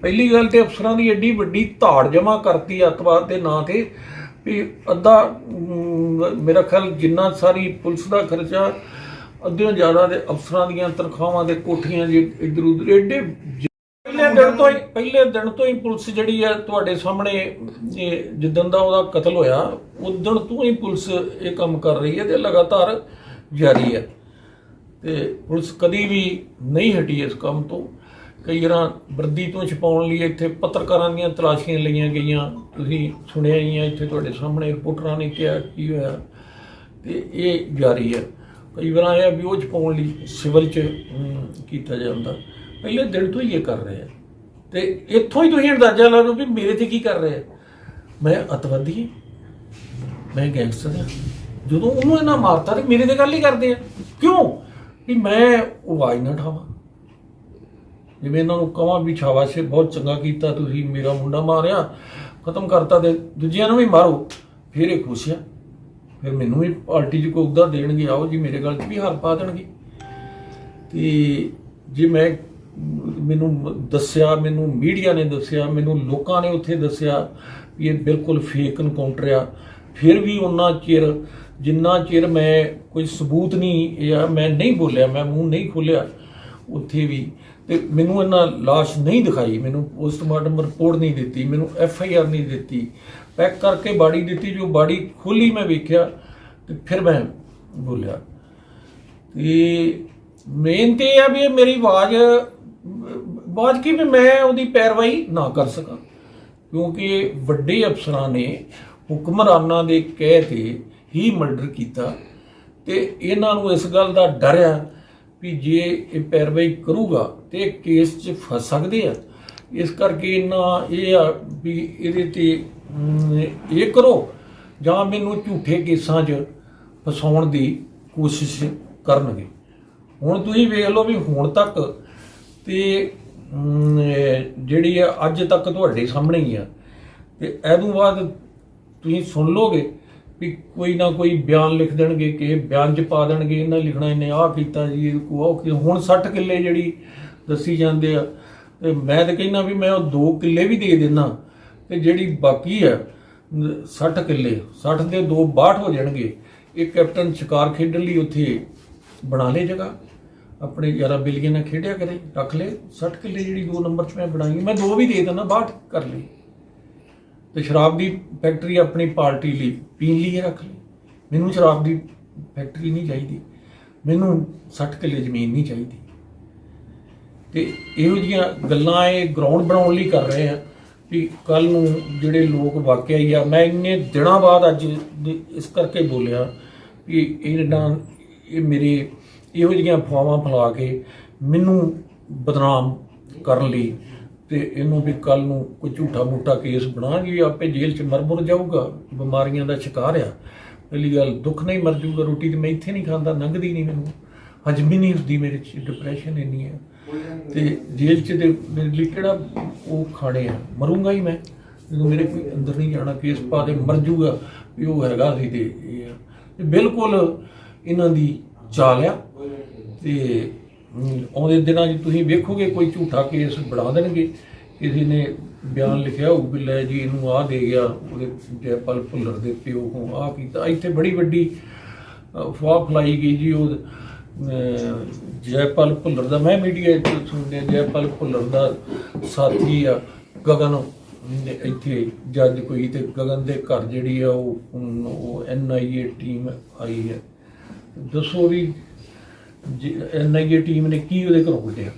ਪਹਿਲੀ ਗੱਲ ਤੇ ਅਫਸਰਾਂ ਦੀ ਐਡੀ ਵੱਡੀ ਧਾੜ ਜਮ੍ਹਾਂ ਕਰਤੀ ਅੱਤਵਾਦ ਦੇ ਨਾਂ ਤੇ ਵੀ ਅੱਧਾ ਮੇਰਾ ਖਿਆਲ ਜਿੰਨਾ ਸਾਰੀ ਪੁਲਿਸ ਦਾ ਖਰਚਾ ਅੱਧਿਓਂ ਜ਼ਿਆਦਾ ਦੇ ਅਫਸਰਾਂ ਦੀਆਂ ਤਨਖਾਹਾਂ ਦੇ ਕੋਠੀਆਂ ਜੇ ਇੱਧਰ ਉੱਧਰ ਐਡੇ ਪਹਿਲੇ ਦਿਨ ਤੋਂ ਹੀ ਪੁਲਿਸ ਜਿਹੜੀ ਆ ਤੁਹਾਡੇ ਸਾਹਮਣੇ ਜਿੱਦਣ ਦਾ ਉਹਦਾ ਕਤਲ ਹੋਇਆ ਉਦਣ ਤੋਂ ਹੀ ਪੁਲਿਸ ਇਹ ਕੰਮ ਕਰ ਰਹੀ ਹੈ ਤੇ ਲਗਾਤਾਰ ਜਾਰੀ ਹੈ। ਤੇ ਪੁਲਿਸ ਕਦੀ ਵੀ ਨਹੀਂ ਹਟੀ ਇਸ ਕੰਮ ਤੋਂ। ਕਈ ਵਾਰ ਵਰਦੀ ਤੋਂ ਛਪਾਉਣ ਲਈ ਇੱਥੇ ਪੱਤਰਕਾਰਾਂ ਦੀਆਂ ਤਲਾਸ਼ੀਆਂ ਲਈਆਂ ਗਈਆਂ। ਤੁਸੀਂ ਸੁਣਿਆ ਹੀ ਆ, ਇੱਥੇ ਤੁਹਾਡੇ ਸਾਹਮਣੇ ਰਿਪੋਰਟਰਾਂ ਨੇ ਕਿਹਾ ਕੀ ਹੋਇਆ। ਤੇ ਇਹ ਜਾਰੀ ਹੈ। ਕਈ ਵਾਰ ਆਇਆ ਵੀ ਉਹ ਛਪਾਉਣ ਲਈ ਸਿਵਲ 'ਚ ਕੀਤਾ ਜਾਂਦਾ। ਪਹਿਲੇ ਦਿਨ ਤੋਂ ਹੀ ਇਹ ਕਰ ਰਹੇ ਆ। ਤੇ ਇੱਥੋਂ ਹੀ ਤੁਸੀਂ ਅੰਦਾਜ਼ਾ ਲਾ ਲਓ ਵੀ ਮੇਰੇ ਤੇ ਕੀ ਕਰ ਰਹੇ ਆ। ਮੈਂ ਅੱਤਵਾਦੀ ਹਾਂ, ਮੈਂ ਗੈਂਗਸਟਰ ਹਾਂ। ਜਦੋਂ ਉਹਨੂੰ ਇਹਨਾਂ ਮਾਰਤਾ ਤੇ ਮੇਰੇ ਤੇ ਗੱਲ ਹੀ ਕਰਦੇ ਆ। ਕਿਉਂ? ਵੀ ਮੈਂ ਉਹ ਆਵਾਜ਼ ਨਾ ਉਠਾਵਾਂ। ਜਿਵੇਂ ਇਹਨਾਂ ਨੂੰ ਕਹਾਂ ਵੀ ਸ਼ਾਬਾਸ਼, ਬਹੁਤ ਚੰਗਾ ਕੀਤਾ ਤੁਸੀਂ, ਮੇਰਾ ਮੁੰਡਾ ਮਾਰਿਆ, ਖਤਮ ਕਰਤਾ, ਤੇ ਦੂਜਿਆਂ ਨੂੰ ਵੀ ਮਾਰੋ। ਫਿਰ ਇਹ ਖੁਸ਼ ਆ, ਫਿਰ ਮੈਨੂੰ ਵੀ ਪਾਰਟੀ 'ਚ ਕੋਈ ਅਹੁਦਾ ਦੇਣਗੇ। ਆਓ ਜੀ, ਮੇਰੇ ਗੱਲ 'ਚ ਵੀ ਹਾਰ ਪਾ ਦੇਣਗੇ। ਤੇ ਜੇ ਮੈਨੂੰ ਦੱਸਿਆ, ਮੈਨੂੰ ਮੀਡੀਆ ਨੇ ਦੱਸਿਆ, ਮੈਨੂੰ ਲੋਕਾਂ ਨੇ ਉੱਥੇ ਦੱਸਿਆ ਵੀ ਇਹ ਬਿਲਕੁਲ ਫੇਕ ਐਨਕਾਊਂਟਰ ਆ, ਫਿਰ ਵੀ ਉਹਨਾਂ ਚਿਰ ਜਿੰਨਾ ਚਿਰ ਮੈਂ ਕੋਈ ਸਬੂਤ ਨਹੀਂ ਆ ਮੈਂ ਨਹੀਂ ਬੋਲਿਆ, ਮੈਂ ਮੂੰਹ ਨਹੀਂ ਖੋਲ੍ਹਿਆ ਉੱਥੇ ਵੀ। ਤੇ ਮੈਨੂੰ ਇਹਨਾਂ ਲਾਸ਼ ਨਹੀਂ ਦਿਖਾਈ, ਮੈਨੂੰ ਪੋਸਟਮਾਰਟਮ ਰਿਪੋਰਟ ਨਹੀਂ ਦਿੱਤੀ, ਮੈਨੂੰ FIR ਨਹੀਂ ਦਿੱਤੀ, ਪੈਕ ਕਰਕੇ ਬਾੜੀ ਦਿੱਤੀ। ਜੋ ਬਾੜੀ ਖੋਲ੍ਹੀ ਮੈਂ ਵੇਖਿਆ ਤੇ ਫਿਰ ਮੈਂ ਬੋਲਿਆ। ਤੇ ਮੇਨ ਤੇ ਇਹ ਆ ਵੀ ਮੇਰੀ ਆਵਾਜ਼ ਕੀ ਵੀ ਮੈਂ ਉਹਦੀ ਪੈਰਵਾਈ ਨਾ ਕਰ ਸਕਾਂ, ਕਿਉਂਕਿ ਵੱਡੇ ਅਫਸਰਾਂ ਨੇ ਹੁਕਮਰਾਨਾਂ ਦੇ ਕਹਿ ਤੇ ਹੀ ਮਰਡਰ ਕੀਤਾ। ਤੇ ਇਹਨਾਂ ਨੂੰ ਇਸ ਗੱਲ ਦਾ ਡਰ ਆ ਵੀ ਜੇ ਇਹ ਪੈਰਵਾਈ ਕਰੂਗਾ ਤੇ ਕੇਸ 'ਚ ਫਸ ਸਕਦੇ ਆ। ਇਸ ਕਰਕੇ ਇਹ ਆ ਵੀ ਇਹਦੇ ਤੇ ਇਹ ਕਰੋ ਜਾਂ ਮੈਨੂੰ ਝੂਠੇ ਕੇਸਾਂ 'ਚ ਫਸਾਉਣ ਦੀ ਕੋਸ਼ਿਸ਼ ਕਰਨਗੇ। ਹੁਣ ਤੁਸੀਂ ਵੇਖ ਲਓ ਵੀ ਹੁਣ ਤੱਕ ਤੇ ਜਿਹੜੀ ਆ ਅੱਜ ਤੱਕ ਤੁਹਾਡੇ ਸਾਹਮਣੇ ਹੀ ਆ। ਤੇ ਇਹਦੋਂ ਬਾਅਦ ਤੁਸੀਂ ਸੁਣ ਲੋਗੇ ਵੀ ਕੋਈ ਨਾ ਕੋਈ ਬਿਆਨ ਲਿਖ ਦੇਣਗੇ ਕਿ ਬਿਆਨ 'ਚ ਪਾ ਦੇਣਗੇ ਇਹਨਾਂ ਲਿਖਣਾ ਇਹਨੇ ਆਹ ਕੀਤਾ ਜੀ, ਉਹ ਹੁਣ 60 ਕਿੱਲੇ ਜਿਹੜੀ ਦੱਸੀ ਜਾਂਦੇ ਆ। ਤੇ ਮੈਂ ਤਾਂ ਕਹਿੰਦਾ ਵੀ ਮੈਂ ਉਹ 2 ਕਿੱਲੇ ਵੀ ਦੇ ਦਿੰਦਾ ਤੇ ਜਿਹੜੀ ਬਾਕੀ ਆ 60 ਕਿੱਲੇ, 60 ਦੇ 2 62 ਹੋ ਜਾਣਗੇ। ਇਹ ਕੈਪਟਨ ਸ਼ਿਕਾਰ ਖੇਡਣ ਲਈ ਉੱਥੇ ਬਣਾ ਲੇ ਜਗ੍ਹਾ, ਆਪਣੇ 11 ਬਿਲੀਅਨ ਨਾਲ ਖੇਡਿਆ ਕਰੇ, ਰੱਖ ਲੈ 60 ਕਿੱਲੇ ਜਿਹੜੀ 2 ਨੰਬਰ 'ਚ ਮੈਂ ਬਣਾਈ, ਮੈਂ 2 ਵੀ ਦੇ ਦਿੰਦਾ, 62 ਕਰ ਲਈ। ਤੇ ਸ਼ਰਾਬ ਦੀ ਫੈਕਟਰੀ ਆਪਣੀ ਪਾਰਟੀ ਲਈ ਪੀਣ ਲਈ ਰੱਖ ਲਈ। ਮੈਨੂੰ ਸ਼ਰਾਬ ਦੀ ਫੈਕਟਰੀ ਨਹੀਂ ਚਾਹੀਦੀ, ਮੈਨੂੰ 60 ਕਿੱਲੇ ਜ਼ਮੀਨ ਨਹੀਂ ਚਾਹੀਦੀ। ਤੇ ਇਹੋ ਜਿਹੀਆਂ ਗੱਲਾਂ ਇਹ ਗਰਾਊਂਡ ਬਣਾਉਣ ਲਈ ਕਰ ਰਹੇ ਆ ਵੀ ਕੱਲ ਨੂੰ ਜਿਹੜੇ ਲੋਕ ਵਾਕਿਆ ਹੀ ਆ। ਮੈਂ ਇੰਨੇ ਦਿਨਾਂ ਬਾਅਦ ਅੱਜ ਇਸ ਕਰਕੇ ਬੋਲਿਆ ਵੀ ਇਹ ਮੇਰੇ ਇਹੋ ਜਿਹੀਆਂ ਅਫਵਾਹਾਂ ਫੈਲਾ ਕੇ ਮੈਨੂੰ ਬਦਨਾਮ ਕਰਨ ਲਈ ਤੇ ਇਹਨੂੰ ਵੀ ਕੱਲ ਨੂੰ ਕੋਈ ਝੂਠਾ ਮੂਠਾ ਕੇਸ ਬਣਾਉਣਗੇ, ਆਪੇ ਜੇਲ੍ਹ 'ਚ ਮਰ ਜਾਊਗਾ, ਬਿਮਾਰੀਆਂ ਦਾ ਸ਼ਿਕਾਰ ਆ। ਪਹਿਲੀ ਗੱਲ ਦੁੱਖ ਨਹੀਂ ਮਰ ਜਾਊਗਾ। ਰੋਟੀ ਤੇ ਮੈਂ ਇੱਥੇ ਨਹੀਂ ਖਾਂਦਾ, ਲੰਘਦੀ ਨਹੀਂ, ਮੈਨੂੰ ਹਜਮ ਹੀ ਨਹੀਂ ਹੁੰਦੀ, ਮੇਰੇ 'ਚ ਡਿਪਰੈਸ਼ਨ ਇੰਨੀ ਹੈ। ਤੇ ਜੇਲ੍ਹ 'ਚ ਤੇ ਮੇਰੇ ਲਈ ਕਿਹੜਾ ਉਹ ਖਾਣੇ ਆ, ਮਰੂੰਗਾ ਹੀ ਮੈਂ ਜਦੋਂ ਮੇਰੇ ਕੋਈ ਅੰਦਰ ਨਹੀਂ ਜਾਣਾ। ਕੇਸ ਪਾ ਦੇ ਮਰ ਜਾਊਗਾ ਵੀ ਉਹ ਹੈਗਾ ਸੀ। ਤੇ ਇਹ ਬਿਲਕੁਲ ਇਹਨਾਂ ਦੀ ਚਾਲ ਆ। ਤੇ ਆਉਂਦੇ ਦਿਨਾਂ 'ਚ ਤੁਸੀਂ ਵੇਖੋਗੇ ਕੋਈ ਝੂਠਾ ਕੇਸ ਬਣਾ ਦੇਣਗੇ। ਕਿਸੇ ਨੇ ਬਿਆਨ ਲਿਖਿਆ ਹੋਊ ਵੀ ਲੈ ਜੀ ਇਹਨੂੰ ਆਹ ਦੇ ਗਿਆ, ਉਹਦੇ ਜੈਪਾਲ ਭੁੱਲਰ ਦੇ ਪਿਓ ਨੂੰ ਆਹ ਕੀਤਾ। ਇੱਥੇ ਬੜੀ ਵੱਡੀ ਅਫਵਾਹ ਫੈਲਾਈ ਗਈ ਜੀ ਉਹ ਜੈਪਾਲ ਭੁੱਲਰ ਦਾ, ਮੈਂ ਮੀਡੀਆ 'ਚ ਸੁਣਿਆ ਜੈਪਾਲ ਭੁੱਲਰ ਦਾ ਸਾਥੀ ਆ ਗਗਨ, ਇੱਥੇ ਜੱਜ ਕੋਈ, ਤੇ ਗਗਨ ਦੇ ਘਰ ਜਿਹੜੀ ਆ ਉਹ NIA ਟੀਮ ਆਈ ਹੈ। ਦੱਸੋ ਵੀ NIA ਟੀਮ ਨੇ ਕੀ ਉਹਦੇ ਘਰੋਂ ਕੱਢਿਆ?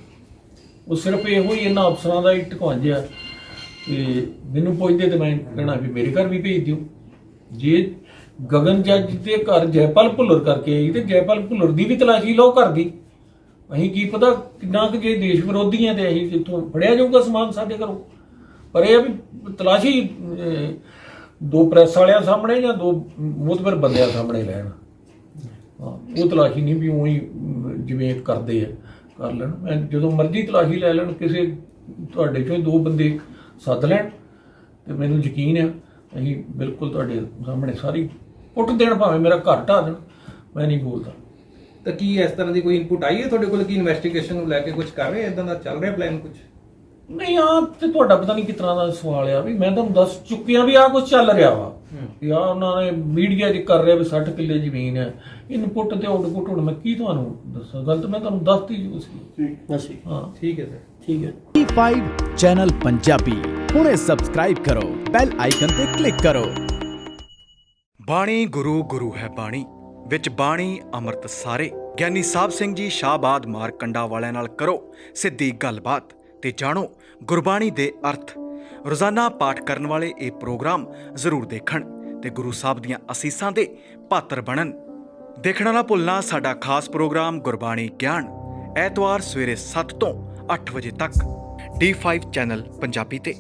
ਉਹ ਸਿਰਫ ਇਹੋ ਹੀ ਇਹਨਾਂ ਅਫਸਰਾਂ ਦਾ ਹੀ ਢਕਵਾਂਜਿਆ। ਤੇ ਮੈਨੂੰ ਪੁੱਛਦੇ ਤੇ ਮੈਂ ਕਹਿਣਾ ਵੀ ਮੇਰੇ ਘਰ ਵੀ ਭੇਜ ਦਿਓ। ਜੇ ਗਗਨ ਜੱਜ ਦੇ ਘਰ ਜੈਪਾਲ ਭੁੱਲਰ ਕਰਕੇ ਆਈ ਤੇ ਜੈਪਾਲ ਭੁੱਲਰ ਦੀ ਵੀ ਤਲਾਸ਼ੀ ਲਓ ਘਰ ਦੀ। ਅਸੀਂ ਕੀ ਪਤਾ ਕਿੰਨਾ ਕੁ ਜੇ ਦੇਸ਼ ਵਿਰੋਧੀ ਆ ਤੇ ਅਸੀਂ ਜਿੱਥੋਂ ਫੜਿਆ ਜਾਊਗਾ ਸਮਾਨ ਸਾਡੇ ਘਰੋਂ। ਪਰ ਇਹ ਆ ਵੀ ਤਲਾਸ਼ੀ 2 ਪ੍ਰੈਸ ਵਾਲਿਆਂ ਸਾਹਮਣੇ ਜਾਂ 2 ਮੁਤਬਰ ਬੰਦਿਆਂ ਸਾਹਮਣੇ ਲੈਣ। ਉਹ ਤਲਾਸ਼ੀ ਨਹੀਂ ਵੀ ਉਹੀ ਜਿਵੇਂ ਕਰਦੇ ਆ ਕਰ ਲੈਣ। ਮੈਂ ਜਦੋਂ ਮਰਜ਼ੀ ਤਲਾਸ਼ੀ ਲੈ ਲੈਣ, ਕਿਸੇ ਤੁਹਾਡੇ ਚੋਂ 2 ਬੰਦੇ ਸੱਦ ਲੈਣ ਤੇ ਮੈਨੂੰ ਯਕੀਨ ਆ ਅਸੀਂ ਬਿਲਕੁਲ ਤੁਹਾਡੇ ਸਾਹਮਣੇ ਸਾਰੀ ਪੁੱਟ ਦੇਣ, ਭਾਵੇਂ ਮੇਰਾ ਘਰ ਢਾਹ ਦੇਣ, ਮੈਂ ਨਹੀਂ ਬੋਲਦਾ। ਤਾਂ ਕੀ ਇਸ ਤਰ੍ਹਾਂ ਦੀ ਕੋਈ ਇਨਪੁਟ ਆਈ ਹੈ ਤੁਹਾਡੇ ਕੋਲ ਕਿ ਇਨਵੈਸਟੀਗੇਸ਼ਨ ਨੂੰ ਲੈ ਕੇ ਕੁਝ ਕਰ ਰਹੇ ਇਦਾਂ ਦਾ ਚੱਲ ਰਿਹਾ ਪਲਾਨ ਕੁਝ? ਨਹੀਂ ਆ ਤੇ ਤੁਹਾਡਾ ਪਤਾ ਨਹੀਂ ਕਿਸ ਤਰ੍ਹਾਂ ਦਾ ਸਵਾਲ ਆ ਵੀ ਮੈਂ ਤੁਹਾਨੂੰ ਦੱਸ ਚੁੱਕਿਆ ਵੀ ਆਹ ਕੁਝ ਚੱਲ ਰਿਹਾ ਵਾ ਵੀ ਆਹ ਉਹਨਾਂ ਨੇ ਮੀਡੀਆ 'ਚ ਕਰ ਰਿਹਾ ਵੀ 60 ਕਿੱਲੇ ਜ਼ਮੀਨ ਹੈ, ਇਨਪੁੱਟ ਤੇ ਆਊਟਪੁੱਟ ਹੁਣ ਮੈਂ ਕੀ ਤੁਹਾਨੂੰ ਦੱਸਾਂ, ਗੱਲ ਤਾਂ ਮੈਂ ਤੁਹਾਨੂੰ ਦੱਸਤੀ ਜੀ ਸੀ। ਅਸੀਂ ਹਾਂ ਠੀਕ ਹੈ ਸਰ। ਠੀਕ ਹੈ। D5 ਚੈਨਲ ਪੰਜਾਬੀ ਹੁਣੇ ਸਬਸਕ੍ਰਾਈਬ ਕਰੋ, ਬੈਲ ਆਈਕਨ ਤੇ ਕਲਿੱਕ ਕਰੋ। ਬਾਣੀ ਗੁਰੂ ਗੁਰੂ ਹੈ ਬਾਣੀ, ਵਿੱਚ ਬਾਣੀ ਅੰਮ੍ਰਿਤ ਸਾਰੇ। ਗਿਆਨੀ ਸਾਹਿਬ ਸਿੰਘ ਜੀ ਸ਼ਾਹਬਾਦ ਮਾਰਕੰਡਾ ਵਾਲਿਆਂ ਨਾਲ ਕਰੋ ਸਿੱਧੀ ਗੱਲਬਾਤ ਤੇ ਜਾਣੋ ਗੁਰਬਾਣੀ ਦੇ ਅਰਥ। ਰੋਜ਼ਾਨਾ ਪਾਠ ਕਰਨ ਵਾਲੇ ਇਹ ਪ੍ਰੋਗਰਾਮ ਜ਼ਰੂਰ ਦੇਖਣ ਤੇ ਗੁਰੂ ਸਾਹਿਬ ਦੀਆਂ ਅਸੀਸਾਂ ਦੇ ਪਾਤਰ ਬਣਨ। ਦੇਖਣਾ ਨਾ ਭੁੱਲਣਾ ਸਾਡਾ ਖਾਸ ਪ੍ਰੋਗਰਾਮ ਗੁਰਬਾਣੀ ਗਿਆਨ, ਐਤਵਾਰ ਸਵੇਰੇ 7 ਤੋਂ 8 ਵਜੇ ਤੱਕ D5 ਚੈਨਲ ਪੰਜਾਬੀ ਤੇ।